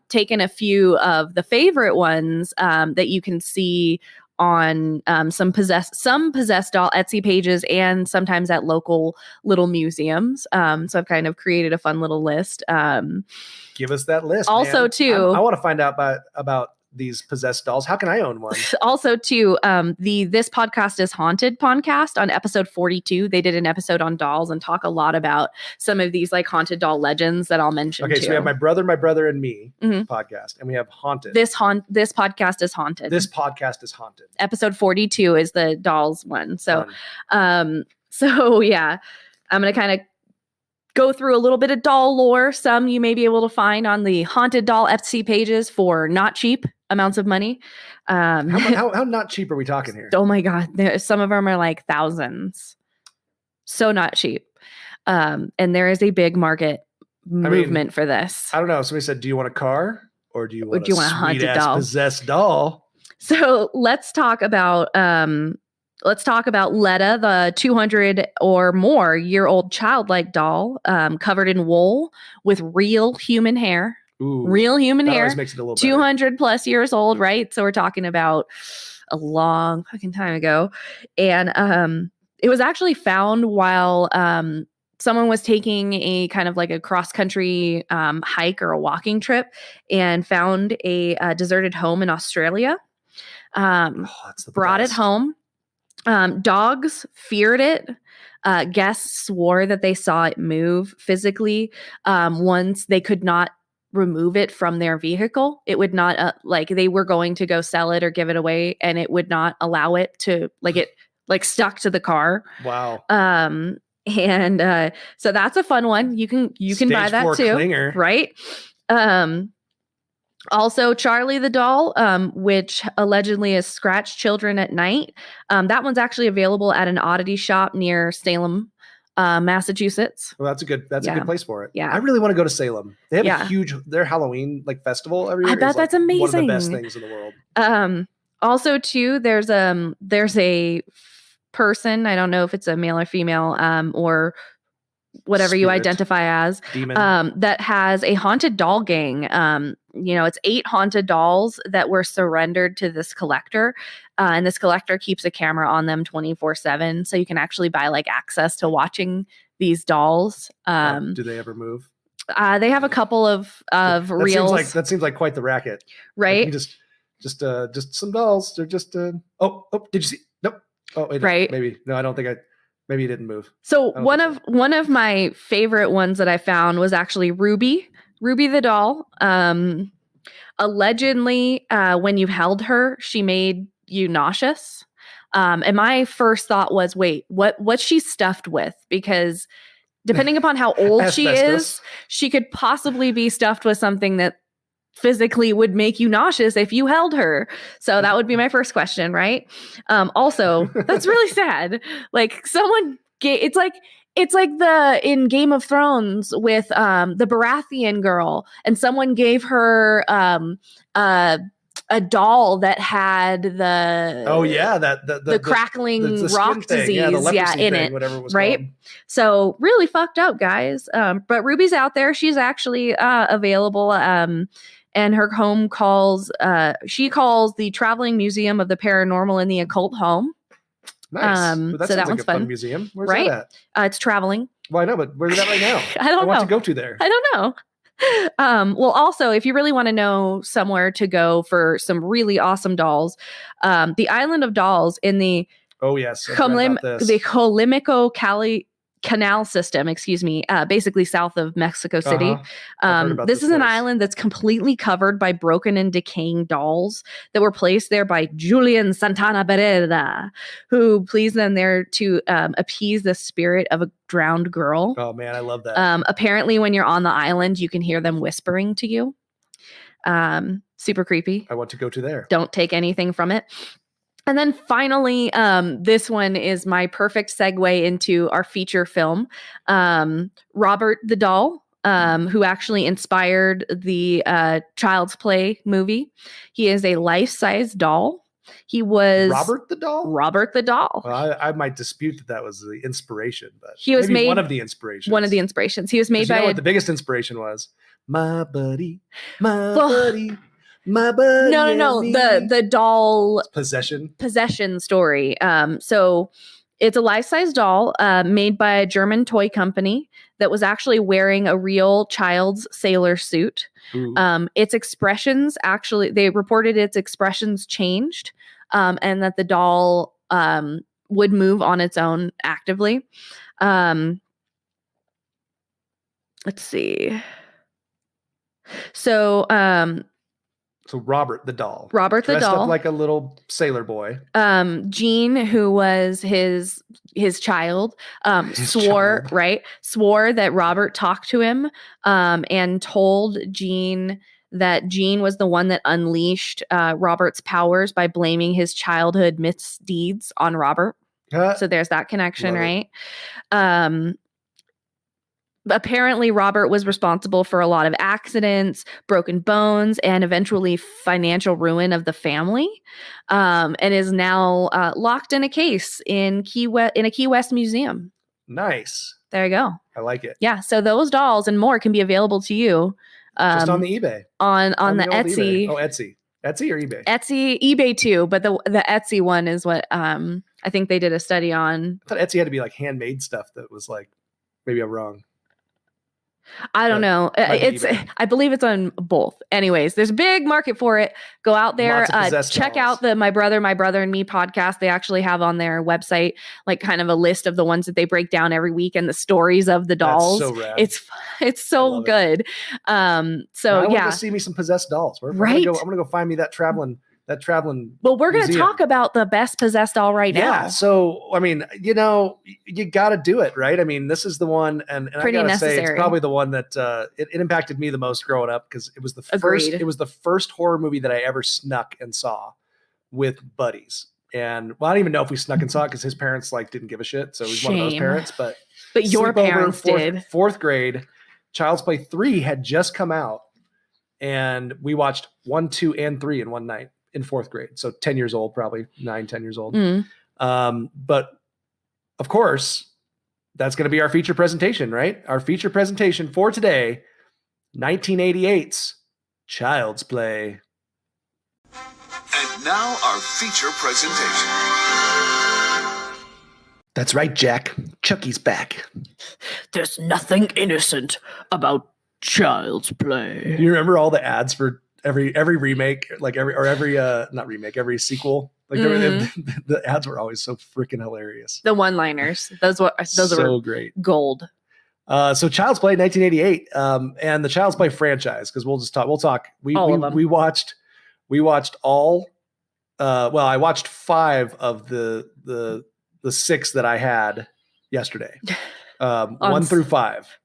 taken a few of the favorite ones that you can see on some possessed doll Etsy pages and sometimes at local little museums. So I've kind of created a fun little list. Give us that list. Also, man. too, I want to find out about these possessed dolls. How can I own one? Also, too, This Podcast is Haunted podcast on episode 42. They did an episode on dolls and talk a lot about some of these like haunted doll legends that I'll mention. Okay, too. So we have My Brother and Me podcast, and we have Haunted. This podcast is haunted. This podcast is haunted. Episode 42 is the dolls one. So, so yeah, I'm gonna kind of go through a little bit of doll lore. Some you may be able to find on the haunted doll Etsy pages for not cheap amounts of money. How not cheap are we talking here? Oh my God. Some of them are like thousands. So not cheap. And there is a big market movement for this. I don't know. Somebody said, do you want a car or do you want a haunted doll? Possessed doll? So let's talk about Letta, the 200 or more year old childlike doll, covered in wool with real human hair. Ooh, real human hair. Makes it a little 200 plus years old, right? So we're talking about a long fucking time ago. And it was actually found while someone was taking a kind of like a cross country hike or a walking trip and found a deserted home in Australia. Brought it home. Dogs feared it. Guests swore that they saw it move physically. Once they could not remove it from their vehicle, it would not they were going to go sell it or give it away, and it would not allow it to stuck to the car. Wow. And so that's a fun one. You can buy that too, clinger. Right? Also, Charlie the doll, which allegedly has scratched children at night. That one's actually available at an oddity shop near Salem, Massachusetts. Well, that's a good place for it. Yeah. I really want to go to Salem. They have their Halloween festival every year. I bet that's amazing. One of the best things in the world. Also too, there's a person, I don't know if it's a male or female, or whatever you Spirit. identify as, Demon. that has a haunted doll gang. It's 8 haunted dolls that were surrendered to this collector. And this collector keeps a camera on them 24/7. So you can actually buy like access to watching these dolls. Do they ever move? They have a couple of reels. That seems like quite the racket, right? Like just some dolls. They're just did you see? Nope. Oh, wait, right. Maybe no. I don't think maybe he didn't move. So one of my favorite ones that I found was actually Ruby the doll. Allegedly, when you held her, she made you nauseous. And my first thought was, wait, what's she stuffed with? Because depending upon how old she is, she could possibly be stuffed with something that physically would make you nauseous if you held her. So that would be my first question, right? Also, that's really sad. Like it's like the in Game of Thrones with the Baratheon girl, and someone gave her a doll that had the crackling rock disease in it, whatever it was right called. So really fucked up, guys. But Ruby's out there. She's actually available, and her home she calls the Traveling Museum of the Paranormal and the Occult home. Nice. So that one's fun. Museum. Where's right? that at? It's traveling. Well, I know, but where's that right now? I don't know. I want to go to there. I don't know. Well, also, if you really want to know somewhere to go for some really awesome dolls, the Island of Dolls in the Colimico Canal system, basically south of Mexico City. This is an island that's completely covered by broken and decaying dolls that were placed there by Julian Santana Barrera, who placed them there to appease the spirit of a drowned girl. Oh man, I love that. Apparently, when you're on the island, you can hear them whispering to you. Super creepy. I want to go to there. Don't take anything from it. And then finally, this one is my perfect segue into our feature film. Robert the Doll, who actually inspired the Child's Play movie. He is a life-size doll. He was Robert the Doll? Robert the Doll. Well, I might dispute that was the inspiration, but he was made one of the inspirations. One of the inspirations. He was made by what the biggest inspiration was? My buddy, my buddy. My buddy. No. The doll possession story. So it's a life-size doll made by a German toy company that was actually wearing a real child's sailor suit. Its expressions they reported its expressions changed, and that the doll would move on its own actively. Let's see. So Robert the Doll. Dressed up like a little sailor boy. Jean, who was his child, swore that Robert talked to him, and told Jean that Jean was the one that unleashed Robert's powers by blaming his childhood misdeeds on Robert. So there's that connection, right? Apparently, Robert was responsible for a lot of accidents, broken bones, and eventually financial ruin of the family, and is now locked in a case in a Key West museum. Nice. There you go. I like it. Yeah. So those dolls and more can be available to you just on the eBay, on the Etsy. eBay. Oh, Etsy or eBay? eBay too, but the Etsy one is what I think they did a study on. I thought Etsy had to be like handmade stuff that was like, maybe I'm wrong. I don't know. I believe it's on both. Anyways, there's a big market for it. Go out there, check out the My Brother and Me podcast. They actually have on their website like kind of a list of the ones that they break down every week and the stories of the dolls. That's so rad. It's so good. I want to see me some possessed dolls. I'm gonna go find me that traveling. Well, we're going to talk about the best possessed doll right now. Yeah. So, I mean, you got to do it, right? I mean, this is the one, and I got to say, it's probably the one that it impacted me the most growing up because it was the first. It was the first horror movie that I ever snuck and saw with buddies. And I don't even know if we snuck and saw it because his parents didn't give a shit. So he was one of those parents. But your parents did. Fourth grade, Child's Play 3 had just come out, and we watched 1, 2, and 3 in one night. In fourth grade. So 10 years old, probably 9, 10 years old. But of course, that's going to be our feature presentation, right? Our feature presentation for today, 1988's Child's Play. And now our feature presentation. That's right, Jack. Chucky's back. There's nothing innocent about Child's Play. You remember all the ads for every remake, like every not remake, every sequel? Like the ads were always so freaking hilarious. The one-liners. Those so were great. Gold. So Child's Play 1988, and the Child's Play franchise, because we'll talk. We watched all. I watched 5 of the 6 that I had yesterday. 1 through 5.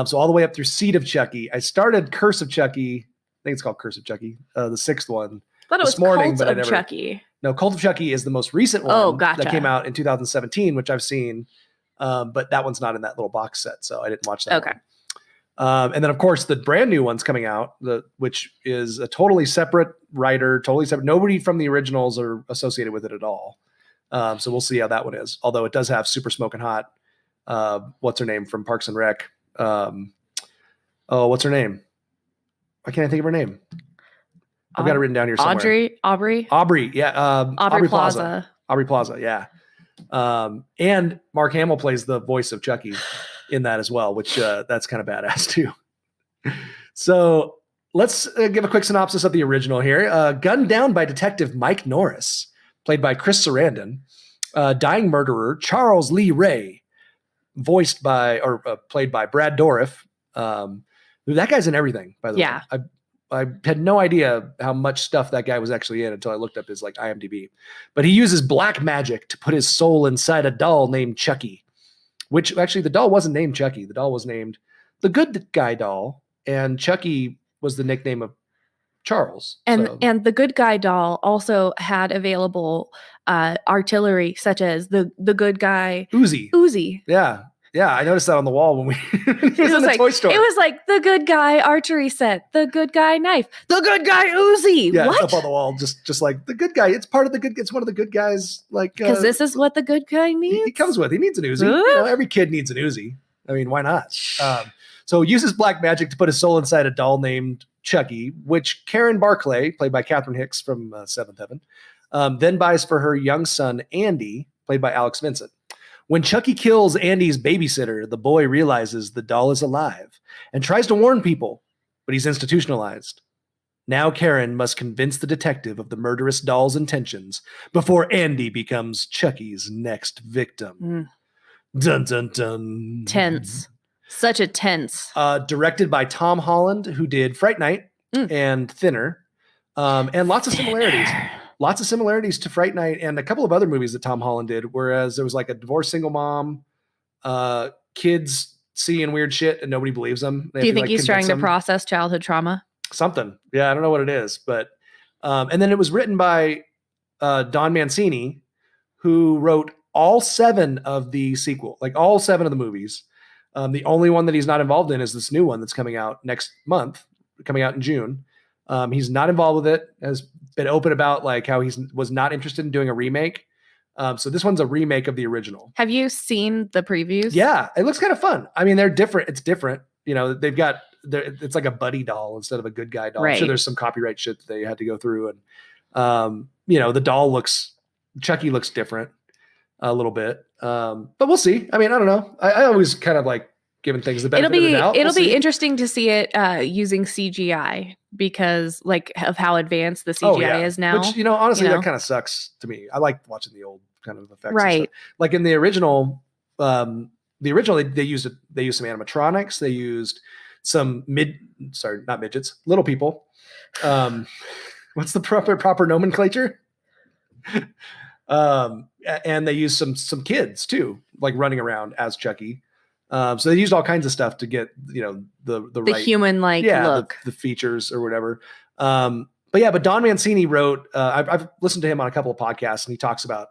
So all the way up through Seed of Chucky. I started Curse of Chucky. I think it's called Curse of Chucky. The 6th one. But it was Cult of Chucky. No, Cult of Chucky is the most recent one. Oh, gotcha. That came out in 2017, which I've seen. But that one's not in that little box set, so I didn't watch that. Okay. And then, of course, the brand new one's coming out, which is a totally separate writer, totally separate. Nobody from the originals are associated with it at all. So we'll see how that one is. Although it does have Super Smoking Hot. What's her name from Parks and Rec? What's her name? Why can't I think of her name? I've got it written down here somewhere. Aubrey. Yeah. Aubrey Plaza. Aubrey Plaza. Yeah. And Mark Hamill plays the voice of Chucky in that as well, which that's kind of badass too. So let's give a quick synopsis of the original here. Gunned down by Detective Mike Norris, played by Chris Sarandon, dying murderer Charles Lee Ray, played by Brad Dourif. That guy's in everything, by the way. I had no idea how much stuff that guy was actually in until I looked up his IMDb. But he uses black magic to put his soul inside a doll named Chucky, which actually the doll wasn't named Chucky. The doll was named the Good Guy Doll, and Chucky was the nickname of Charles. And the Good Guy Doll also had available artillery such as the Good Guy Uzi. Yeah, I noticed that on the wall when it was in the toy store. It was like the Good Guy archery set, the Good Guy knife, the Good Guy Uzi. Yeah, what? It's up on the wall, just like the Good Guy. It's part of the good. It's one of the good guys. Because this is what the Good Guy needs. He comes with. He needs an Uzi. Every kid needs an Uzi. I mean, why not? So he uses black magic to put his soul inside a doll named Chucky, which Karen Barclay, played by Catherine Hicks from Seventh Heaven, then buys for her young son Andy, played by Alex Vincent. When Chucky kills Andy's babysitter, the boy realizes the doll is alive and tries to warn people, but he's institutionalized. Now Karen must convince the detective of the murderous doll's intentions before Andy becomes Chucky's next victim. Dun, dun, dun. Tense. Such a tense. Directed by Tom Holland, who did Fright Night and Thinner, and lots of similarities. Lots of similarities to Fright Night and a couple of other movies that Tom Holland did, whereas there was like a divorced single mom, kids seeing weird shit and nobody believes them. Do you think he's trying to process childhood trauma? Something. Yeah, I don't know what it is. But and then it was written by Don Mancini, who wrote all 7 of the sequel, like all 7 of the movies. The only one that he's not involved in is this new one that's coming out next month, coming out in June. He's not involved with it, has been open about like how was not interested in doing a remake. So this one's a remake of the original. Have you seen the previews? Yeah, it looks kind of fun. I mean, they're different. It's different. You know, it's like a buddy doll instead of a good guy doll. Right. I'm sure there's some copyright shit that they had to go through. And, the doll Chucky looks different a little bit. But we'll see. I mean, I don't know. I always kind of like giving things the benefit of the doubt. It'll be interesting to see it using CGI because of how advanced the CGI is now. Which, honestly, that kind of sucks to me. I like watching the old kind of effects. Right. Like in the original, they used some animatronics. They used some not midgets, little people. What's the proper nomenclature? And they used some kids too, like running around as Chucky. So they used all kinds of stuff to get, the right human look, the features or whatever. But Don Mancini wrote, I've listened to him on a couple of podcasts and he talks about,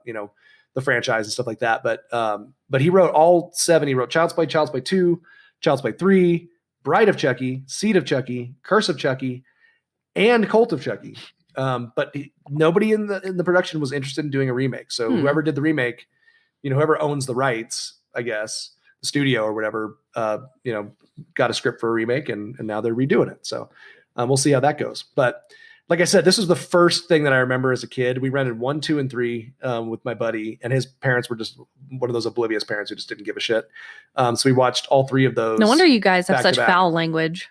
the franchise and stuff like that. But he wrote all 7. He wrote Child's Play 2, Child's Play 3, Bride of Chucky, Seed of Chucky, Curse of Chucky, and Cult of Chucky. But nobody in the production was interested in doing a remake. So whoever did the remake, whoever owns the rights, I guess. The studio or whatever, got a script for a remake, and now they're redoing it. So we'll see how that goes. But like I said, this was the first thing that I remember as a kid. We rented 1, 2, and 3 with my buddy, and his parents were just one of those oblivious parents who just didn't give a shit. So we watched all 3 of those. No wonder you guys have such back. foul language.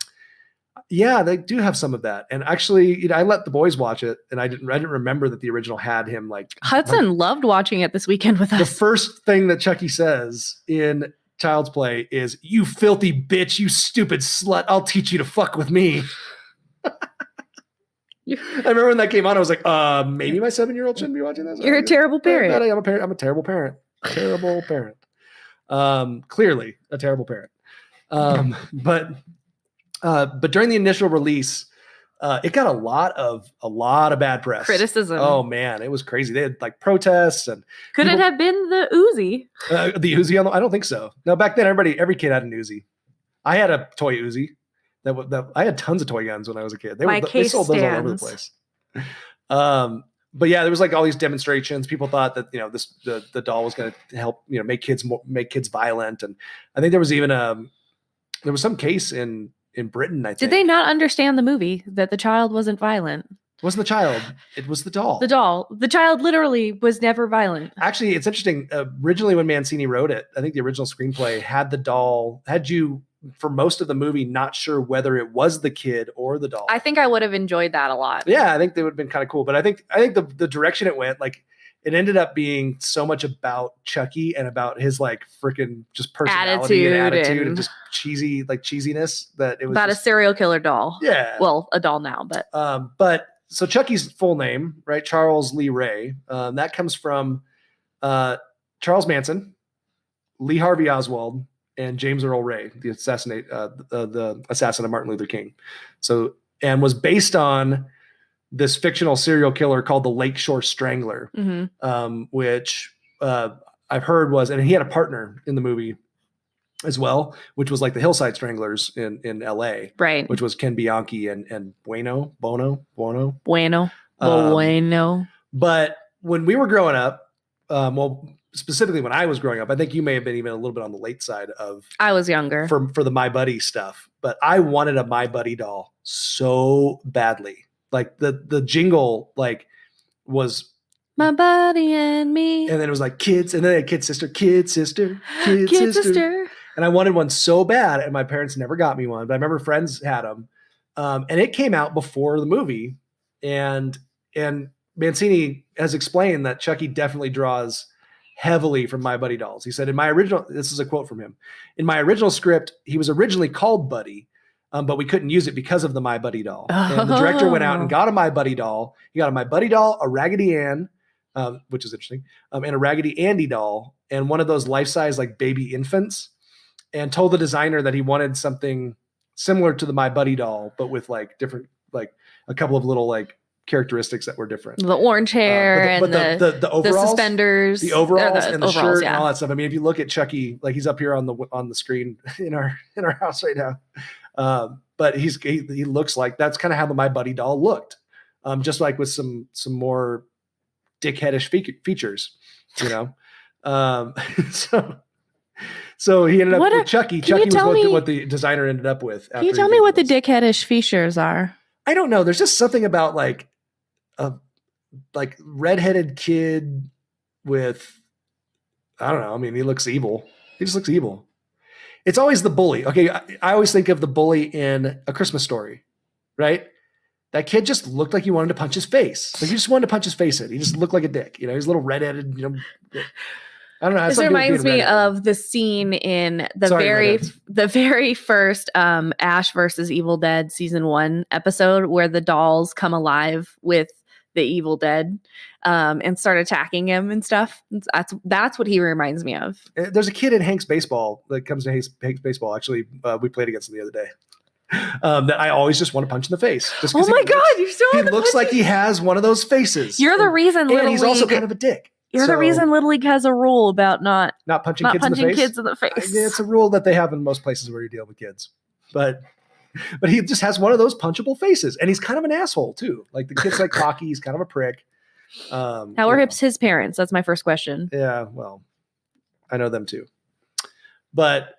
Yeah, they do have some of that. And actually, I let the boys watch it, and I didn't remember that the original had him like Hudson loved watching it this weekend with us. The first thing that Chucky says in Child's Play is, "You filthy bitch, you stupid slut, I'll teach you to fuck with me." I remember when that came on, I was like, maybe my 7-year-old shouldn't be watching this. You're a terrible parent. I'm a parent. I'm a terrible parent. Terrible parent. Clearly a terrible parent. But during the initial release, it got a lot of bad press. Criticism. Oh man, it was crazy. They had like protests and Could it have been the Uzi? the Uzi? I don't think so. No, back then every kid had an Uzi. I had a toy Uzi. That I had tons of toy guns when I was a kid. They sold those all over the place. But yeah, there was like all these demonstrations. People thought that the doll was going to help make kids violent, and I think there was even there was some case in Britain. I think. Did they not understand the movie that the child wasn't violent? It wasn't the child. It was the doll. The doll. The child literally was never violent. Actually, it's interesting. Originally, when Mancini wrote it, I think the original screenplay had the doll. Had you for most of the movie not sure whether it was the kid or the doll. I think I would have enjoyed that a lot. Yeah, I think they would have been kind of cool. But I think the direction it went, like, it ended up being so much about Chucky and about his like freaking just personality attitude and just cheesiness that it was about a serial killer doll. Yeah. Well, a doll now, but so Chucky's full name, right? Charles Lee Ray. That comes from Charles Manson, Lee Harvey Oswald, and James Earl Ray, the assassin of Martin Luther King. So, and was based on this fictional serial killer called the Lakeshore Strangler, which I've heard was, and he had a partner in the movie as well, which was like the Hillside Stranglers in LA, right? Which was Ken Bianchi and Bueno. But when we were growing up, specifically when I was growing up, I think you may have been even a little bit on the late side of. I was younger for the My Buddy stuff, but I wanted a My Buddy doll so badly. Like the jingle like was My Buddy and Me, and then it was like kids, and then they had kid sister, and I wanted one so bad, and my parents never got me one. But I remember friends had them, and it came out before the movie, and Mancini has explained that Chucky definitely draws heavily from My Buddy dolls. He said, this is a quote from him, in my original script, he was originally called Buddy, but we couldn't use it because of the My Buddy doll. And the director went out and got a My Buddy doll. He got a My Buddy doll, a Raggedy Ann, which is interesting, and a Raggedy Andy doll, and one of those life-size like baby infants, and told the designer that he wanted something similar to the My Buddy doll, but with like different, like a couple of little like characteristics that were different. The orange hair and the overalls, the suspenders, the overalls and the shirt and all that stuff. I mean, if you look at Chucky, like he's up here on the screen in our house right now. But he looks like that's kind of how the My Buddy doll looked. Just like with some more dickheadish features, So he ended up with Chucky. Chucky was what the designer ended up with. Can you tell me what the dickheadish features are? I don't know. There's just something about like a redheaded kid with, I don't know. I mean, he looks evil. He just looks evil. It's always the bully. Okay. I always think of the bully in A Christmas Story, right? That kid just looked like he wanted to punch his face. Like he just wanted to punch his face in. He just looked like a dick. He's a little redheaded, I don't know. This reminds me of the scene in the very first Ash versus Evil Dead season 1 episode where the dolls come alive with the Evil Dead and start attacking him and stuff. That's what he reminds me of. There's a kid in Hank's baseball that comes to Hank's baseball. Actually, we played against him the other day. That I always just want to punch in the face. Just oh my God, you're so. He looks like he has one of those faces. You're the reason. And he's also kind of a dick. You're the reason Little League has a rule about not punching kids in the face. It's a rule that they have in most places where you're dealing with kids. But he just has one of those punchable faces, and he's kind of an asshole too. Like the kid's like cocky. He's kind of a prick. How are his parents? That's my first question. Yeah, well, I know them too. But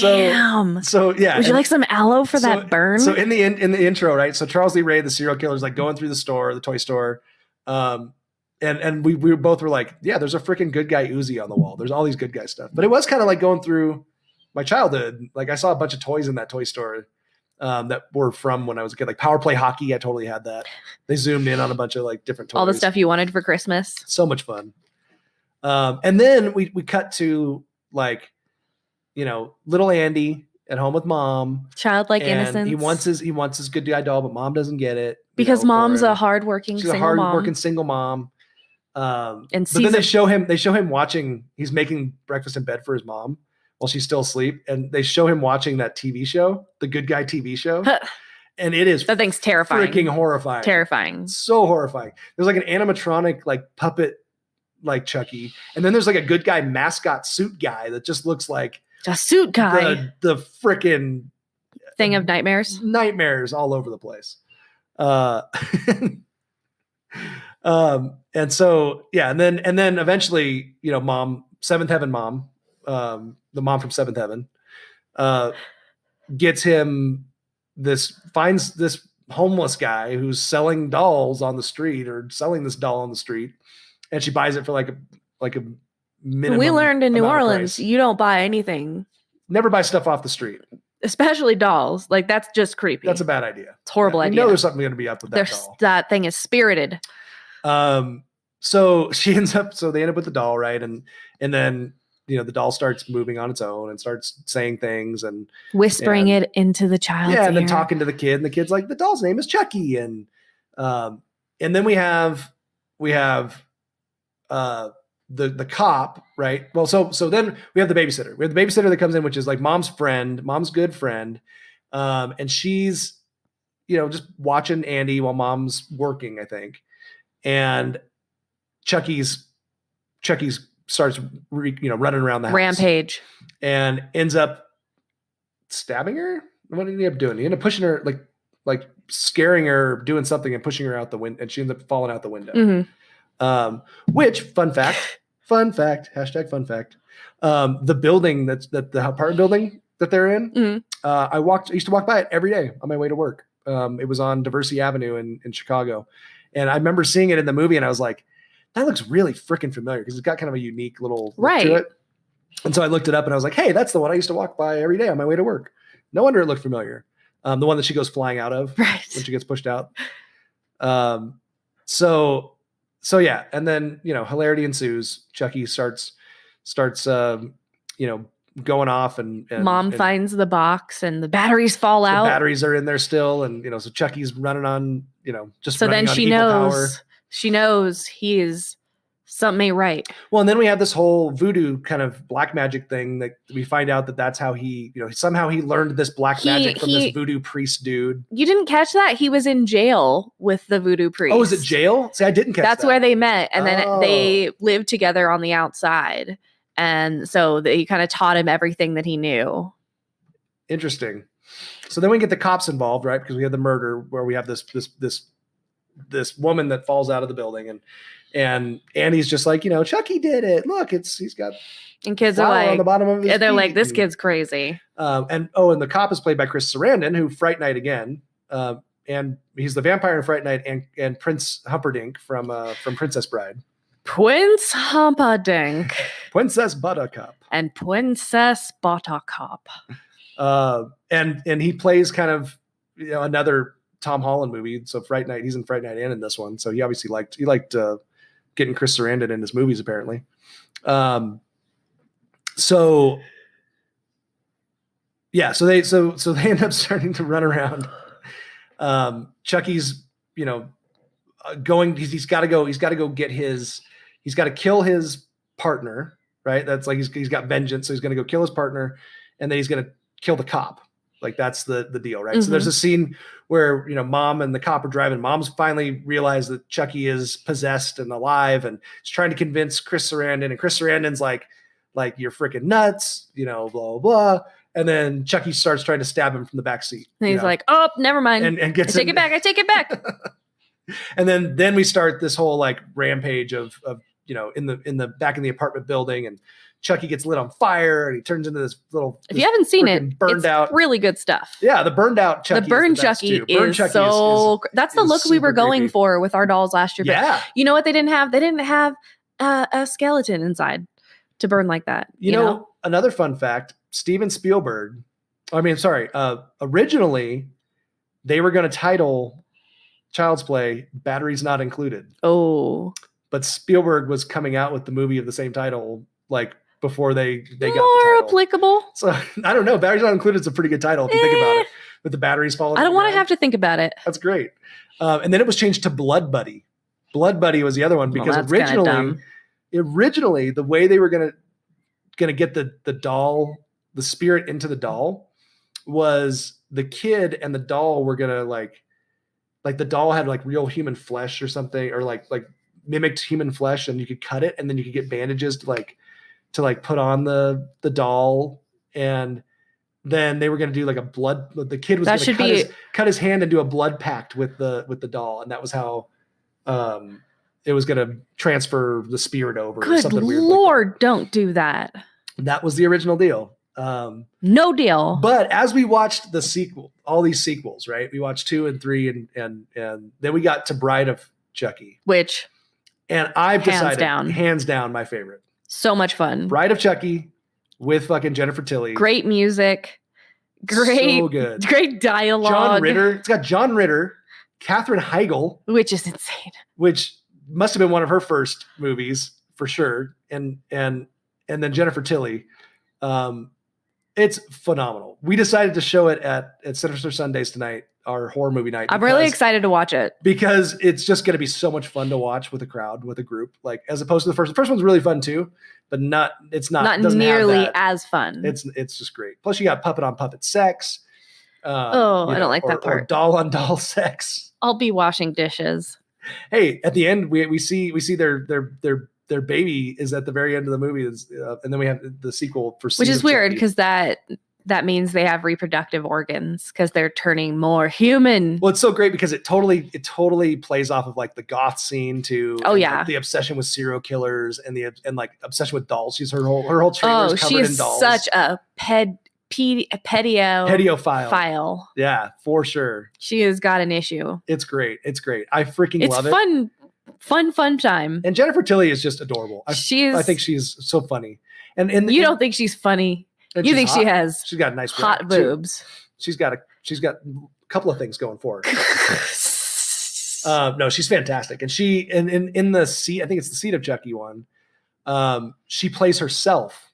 Damn. So yeah. Would you like some aloe for that burn? So in the intro, right? So Charles Lee Ray, the serial killer, is like going through the toy store. And we both were like, yeah, there's a freaking good guy Uzi on the wall. There's all these good guy stuff. But it was kind of like going through my childhood. Like I saw a bunch of toys in that toy store that were from when I was a kid, like Power Play Hockey. I totally had that. They zoomed in on a bunch of like different toys. All the stuff you wanted for Christmas. So much fun. And then we cut to like, little Andy at home with mom. Childlike and innocence. He wants his good guy doll, but mom doesn't get it. Because mom's a hardworking She's single a hardworking single mom. And but then they show him watching, he's making breakfast in bed for his mom while she's still asleep. And they show him watching that TV show, the Good Guy TV show. And it is that thing's terrifying. Freaking horrifying. Terrifying. So horrifying. There's like an animatronic like puppet like Chucky. And then there's like a good guy mascot suit guy that just looks like a suit guy. The freaking thing of nightmares. Nightmares all over the place. And so yeah, and then eventually, mom, Seventh Heaven mom, the mom from Seventh Heaven, gets him finds this homeless guy who's selling dolls on the street or selling this doll on the street, and she buys it for like a minimum. We learned in New Orleans, you don't buy anything. Never buy stuff off the street. Especially dolls. Like that's just creepy. That's a bad idea. It's a horrible idea. You know there's something going to be up with that doll. That thing is spirited. So they end up with the doll, right? And then, the doll starts moving on its own and starts saying things and whispering it into the child's ear. And then talking to the kid, and the kid's like, the doll's name is Chucky. And then we have the cop, right? Well, so then we have the babysitter. We have the babysitter that comes in, which is like mom's good friend. And she's, just watching Andy while mom's working, I think. And Chucky's starts, running around the house. Rampage. And ends up stabbing her. What did he end up doing? He ended up pushing her, like scaring her, doing something and pushing her out the window. And she ends up falling out the window. Mm-hmm. Which fun fact, hashtag fun fact. The building the apartment building that they're in. Mm-hmm. I used to walk by it every day on my way to work. It was on Diversity Avenue in Chicago. And I remember seeing it in the movie and I was like, that looks really freaking familiar because it's got kind of a unique little look to it. And so I looked it up and I was like, hey, that's the one I used to walk by every day on my way to work. No wonder it looked familiar. The one that she goes flying out of when she gets pushed out. So yeah. And then, hilarity ensues. Chucky starts, going off and mom finds the box and the batteries fall out. The batteries are in there still. And, so Chucky's running on, just so running then she knows he is something ain't right. Well, and then we have this whole voodoo kind of black magic thing that we find out that's how he, somehow he learned this black magic from this voodoo priest dude. You didn't catch that? He was in jail with the voodoo priest. Oh, was it jail? See, I didn't catch that. That's where they met. And then they lived together on the outside. And so they kind of taught him everything that he knew. Interesting. So then we get the cops involved, right? Because we have the murder where we have this woman that falls out of the building and Andy's just like, Chucky did it. Look, he's got and kids are like on the bottom of his they're feet. like, this kid's crazy. And the cop is played by Chris Sarandon, who Fright Night again. And he's the vampire in Fright Night and Prince Humperdinck from Princess Bride. Prince Humperdinck. Princess Buttercup. And Princess Buttercup. And he plays kind of another Tom Holland movie. So Fright Night, he's in Fright Night and in this one. So he obviously liked getting Chris Sarandon in his movies apparently. So they end up starting to run around. Chucky's, going, he's got to kill his partner, right? That's like, he's got vengeance. So he's going to go kill his partner and then he's going to kill the cop. Like that's the deal, right? Mm-hmm. So there's a scene where, mom and the cop are driving. Mom's finally realized that Chucky is possessed and alive and she's trying to convince Chris Sarandon. And Chris Sarandon's like you're freaking nuts, blah, blah, blah. And then Chucky starts trying to stab him from the back seat. And he's like, oh, never mind. And gets I take it back. And then we start this whole like rampage of in the back in the apartment building, and Chucky gets lit on fire and he turns into this little. If you haven't seen it, burned it's out, really good stuff. Yeah, the burned out Chucky. The burn Chucky is so. That's the look we were going for with our dolls last year. Yeah. But you know what they didn't have? They didn't have a skeleton inside to burn like that. You know, another fun fact: Steven Spielberg. Originally, they were going to title Child's Play "Batteries Not Included." Oh. But Spielberg was coming out with the movie of the same title, like before they got the more title. applicable. So I don't know. Batteries Not Included is a pretty good title if you think about it, with the batteries falling. I don't want to have to think about it. That's great. And then it was changed to Blood Buddy. Blood Buddy was the other one because originally the way they were gonna get the doll, the spirit into the doll, was the kid and the doll were gonna like the doll had like real human flesh or something, or like mimicked human flesh, and you could cut it and then you could get bandages to put on the doll, and then they were going to do like a blood. The kid was going to cut his hand and do a blood pact with the doll, and that was how it was going to transfer the spirit over. Good or something weird Lord, like that. don't do that. That was the original deal. No deal. But as we watched the sequel, all these sequels, right? We watched 2 and 3, and then we got to Bride of Chucky, and I've decided hands down my favorite. So much fun. Bride of Chucky with fucking Jennifer Tilly. Great music. Great, so good. Great dialogue. John Ritter. It's got John Ritter, Katherine Heigl, which is insane. Which must have been one of her first movies for sure, and then Jennifer Tilly. It's phenomenal. We decided to show it at Sinister Sundays tonight, our horror movie night. I'm really excited to watch it because it's just going to be so much fun to watch with a crowd, with a group, like as opposed to the first. The first one's really fun too, but not nearly as fun. It's just great. Plus, you got puppet on puppet sex. I don't like that part. Or doll on doll sex. I'll be washing dishes. Hey, at the end, we see their baby is at the very end of the movie, and then we have the sequel for which is weird because that means they have reproductive organs because they're turning more human. Well, it's so great because it totally plays off of like the goth scene too. Oh yeah, like the obsession with serial killers and like obsession with dolls. She's her whole trailer is covered in dolls. Such a pediophile. Yeah, for sure. She has got an issue. It's great. I freaking love it. It's fun time. And Jennifer Tilly is just adorable. I think she's so funny. And you don't think she's funny. You think hot. She's got nice hot boobs. She's got a couple of things going for her. No, she's fantastic. And she in the seat, I think it's the Seed of Chucky one. She plays herself.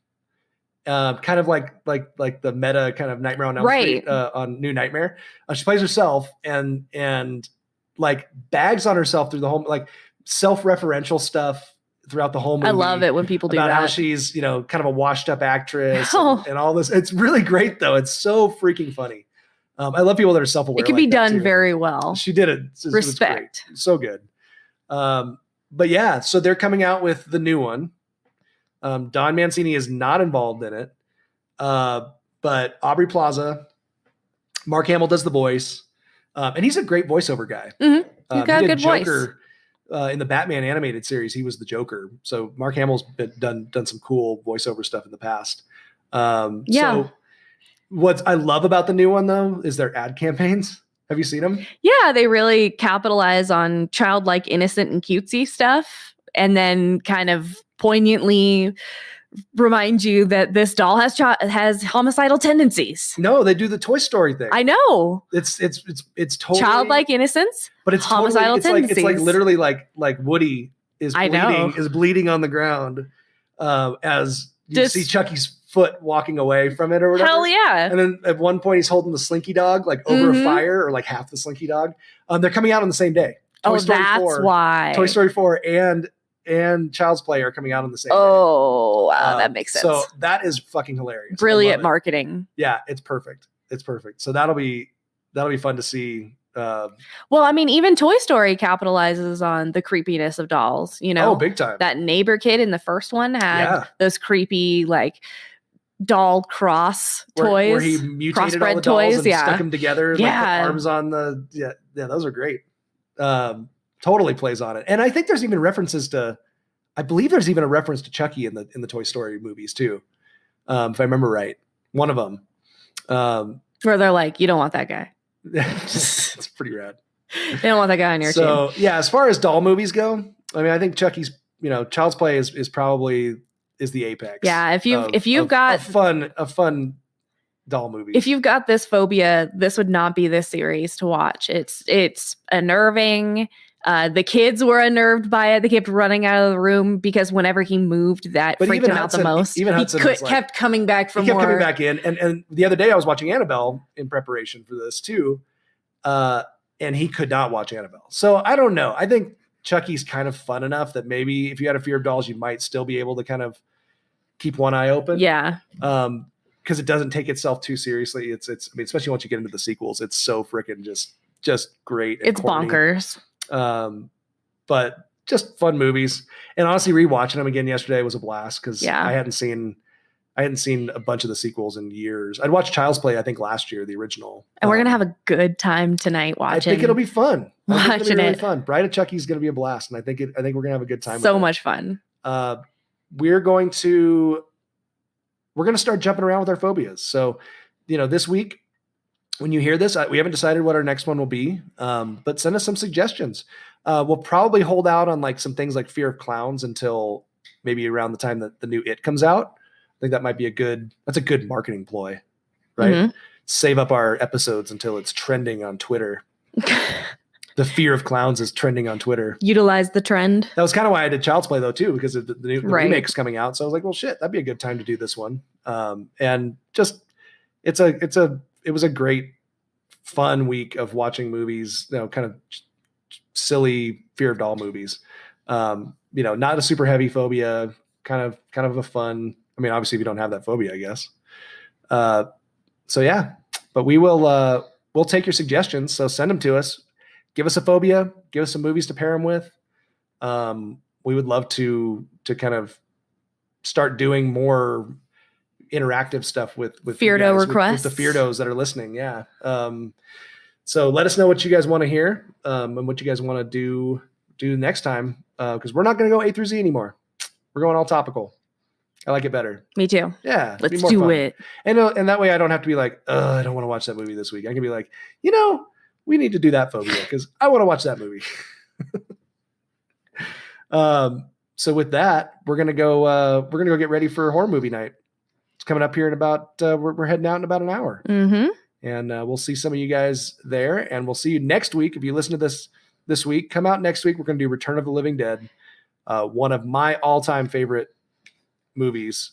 Kind of like the meta kind of Nightmare on Elm Street on New Nightmare. She plays herself and like bags on herself through the whole, like self-referential stuff throughout the whole movie. I love it when people do about that. How she's, kind of a washed up actress and all this. It's really great though. It's so freaking funny. I love people that are self-aware. It can be done very well. She did it. Respect. It so good. But yeah, so they're coming out with the new one. Don Mancini is not involved in it. But Aubrey Plaza, Mark Hamill does the voice. And he's a great voiceover guy. Mm-hmm. He's got a good Joker, voice. In the Batman animated series, he was the Joker. So Mark Hamill's done some cool voiceover stuff in the past. So what I love about the new one though is their ad campaigns. Have you seen them? Yeah, they really capitalize on childlike, innocent, and cutesy stuff, and then kind of poignantly remind you that this doll has homicidal tendencies. No, they do the Toy Story thing. I know. It's totally childlike inness, but it's homicidal tendencies. It's like literally like Woody is bleeding on the ground as you see Chucky's foot walking away from it or whatever. Hell yeah. And then at one point he's holding the Slinky dog like over a fire, or like half the Slinky dog. They're coming out on the same day. That's why. Toy Story 4 and Child's Play are coming out on the same day. Oh, wow, that makes sense. So that is fucking hilarious. Brilliant marketing. Yeah, it's perfect. So that'll be fun to see. Well, I mean, even Toy Story capitalizes on the creepiness of dolls, Oh, big time. That neighbor kid in the first one had those creepy, like, doll toys. Where he mutated all the dolls and stuck them together. Like the arms on the... Yeah, those are great. Totally plays on it. And I think there's even references to... I believe there's even a reference to Chucky in the Toy Story movies too, if I remember right. One of them. Where they're like, you don't want that guy. It's pretty rad. They don't want that guy on your team. So yeah, as far as doll movies go, I mean, I think Chucky's, Child's Play is probably the apex. Yeah, if you've got a fun doll movie. If you've got this phobia, this would not be this series to watch. It's unnerving. The kids were unnerved by it. They kept running out of the room because whenever he moved, that freaked him out the most. Even Hudson kept coming back for more. He kept coming back in. And the other day I was watching Annabelle in preparation for this too. And he could not watch Annabelle. So I don't know. I think Chucky's kind of fun enough that maybe if you had a fear of dolls, you might still be able to kind of keep one eye open. Yeah. Because it doesn't take itself too seriously. It's I mean, especially once you get into the sequels, it's so freaking just great. It's corny. Bonkers. But just fun movies. And honestly, rewatching them again yesterday was a blast because I hadn't seen a bunch of the sequels in years. I'd watched Child's Play, I think, last year, the original. And we're gonna have a good time tonight watching. I think it'll be fun. Watching really fun. Bride of Chucky's gonna be a blast, and I think we're gonna have a good time. So much fun. We're going to start jumping around with our phobias. So, this week, when you hear this, we haven't decided what our next one will be, but send us some suggestions. We'll probably hold out on like some things like fear of clowns until maybe around the time that the new It comes out. I think that might be a good marketing ploy, right? Mm-hmm. Save up our episodes until it's trending on Twitter. The fear of clowns is trending on Twitter. Utilize the trend. That was kind of why I did Child's Play though too, because the remake's coming out. So I was like, well, shit, that'd be a good time to do this one. And just it was a great, fun week of watching movies. Kind of silly fear of doll movies. Not a super heavy phobia. Kind of a fun. I mean, obviously, if you don't have that phobia, I guess. So yeah, but we'll take your suggestions. So send them to us. Give us a phobia. Give us some movies to pair them with. We would love to kind of start doing more interactive stuff with Feardo requests, with the Feardos that are listening. Yeah. So let us know what you guys want to hear and what you guys want to do next time because we're not going to go A through Z anymore. We're going all topical. I like it better. Me too. Yeah. Let's do fun. It. And that way I don't have to be like, I don't want to watch that movie this week. I can be like, we need to do that phobia because I want to watch that movie. So with that, we're gonna go get ready for horror movie night. It's coming up here in about we're heading out in about an hour. Mm-hmm. And we'll see some of you guys there, and we'll see you next week. If you listen to this week, come out next week. We're gonna do Return of the Living Dead, one of my all-time favorite movies.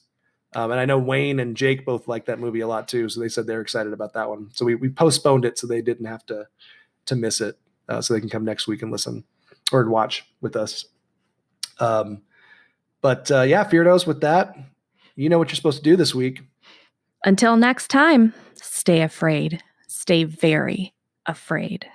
And I know Wayne and Jake both like that movie a lot too. So they said they're excited about that one. So we postponed it so they didn't have to miss it. So they can come next week and listen or watch with us. But Feardos, with that, you know what you're supposed to do this week. Until next time, stay afraid. Stay very afraid.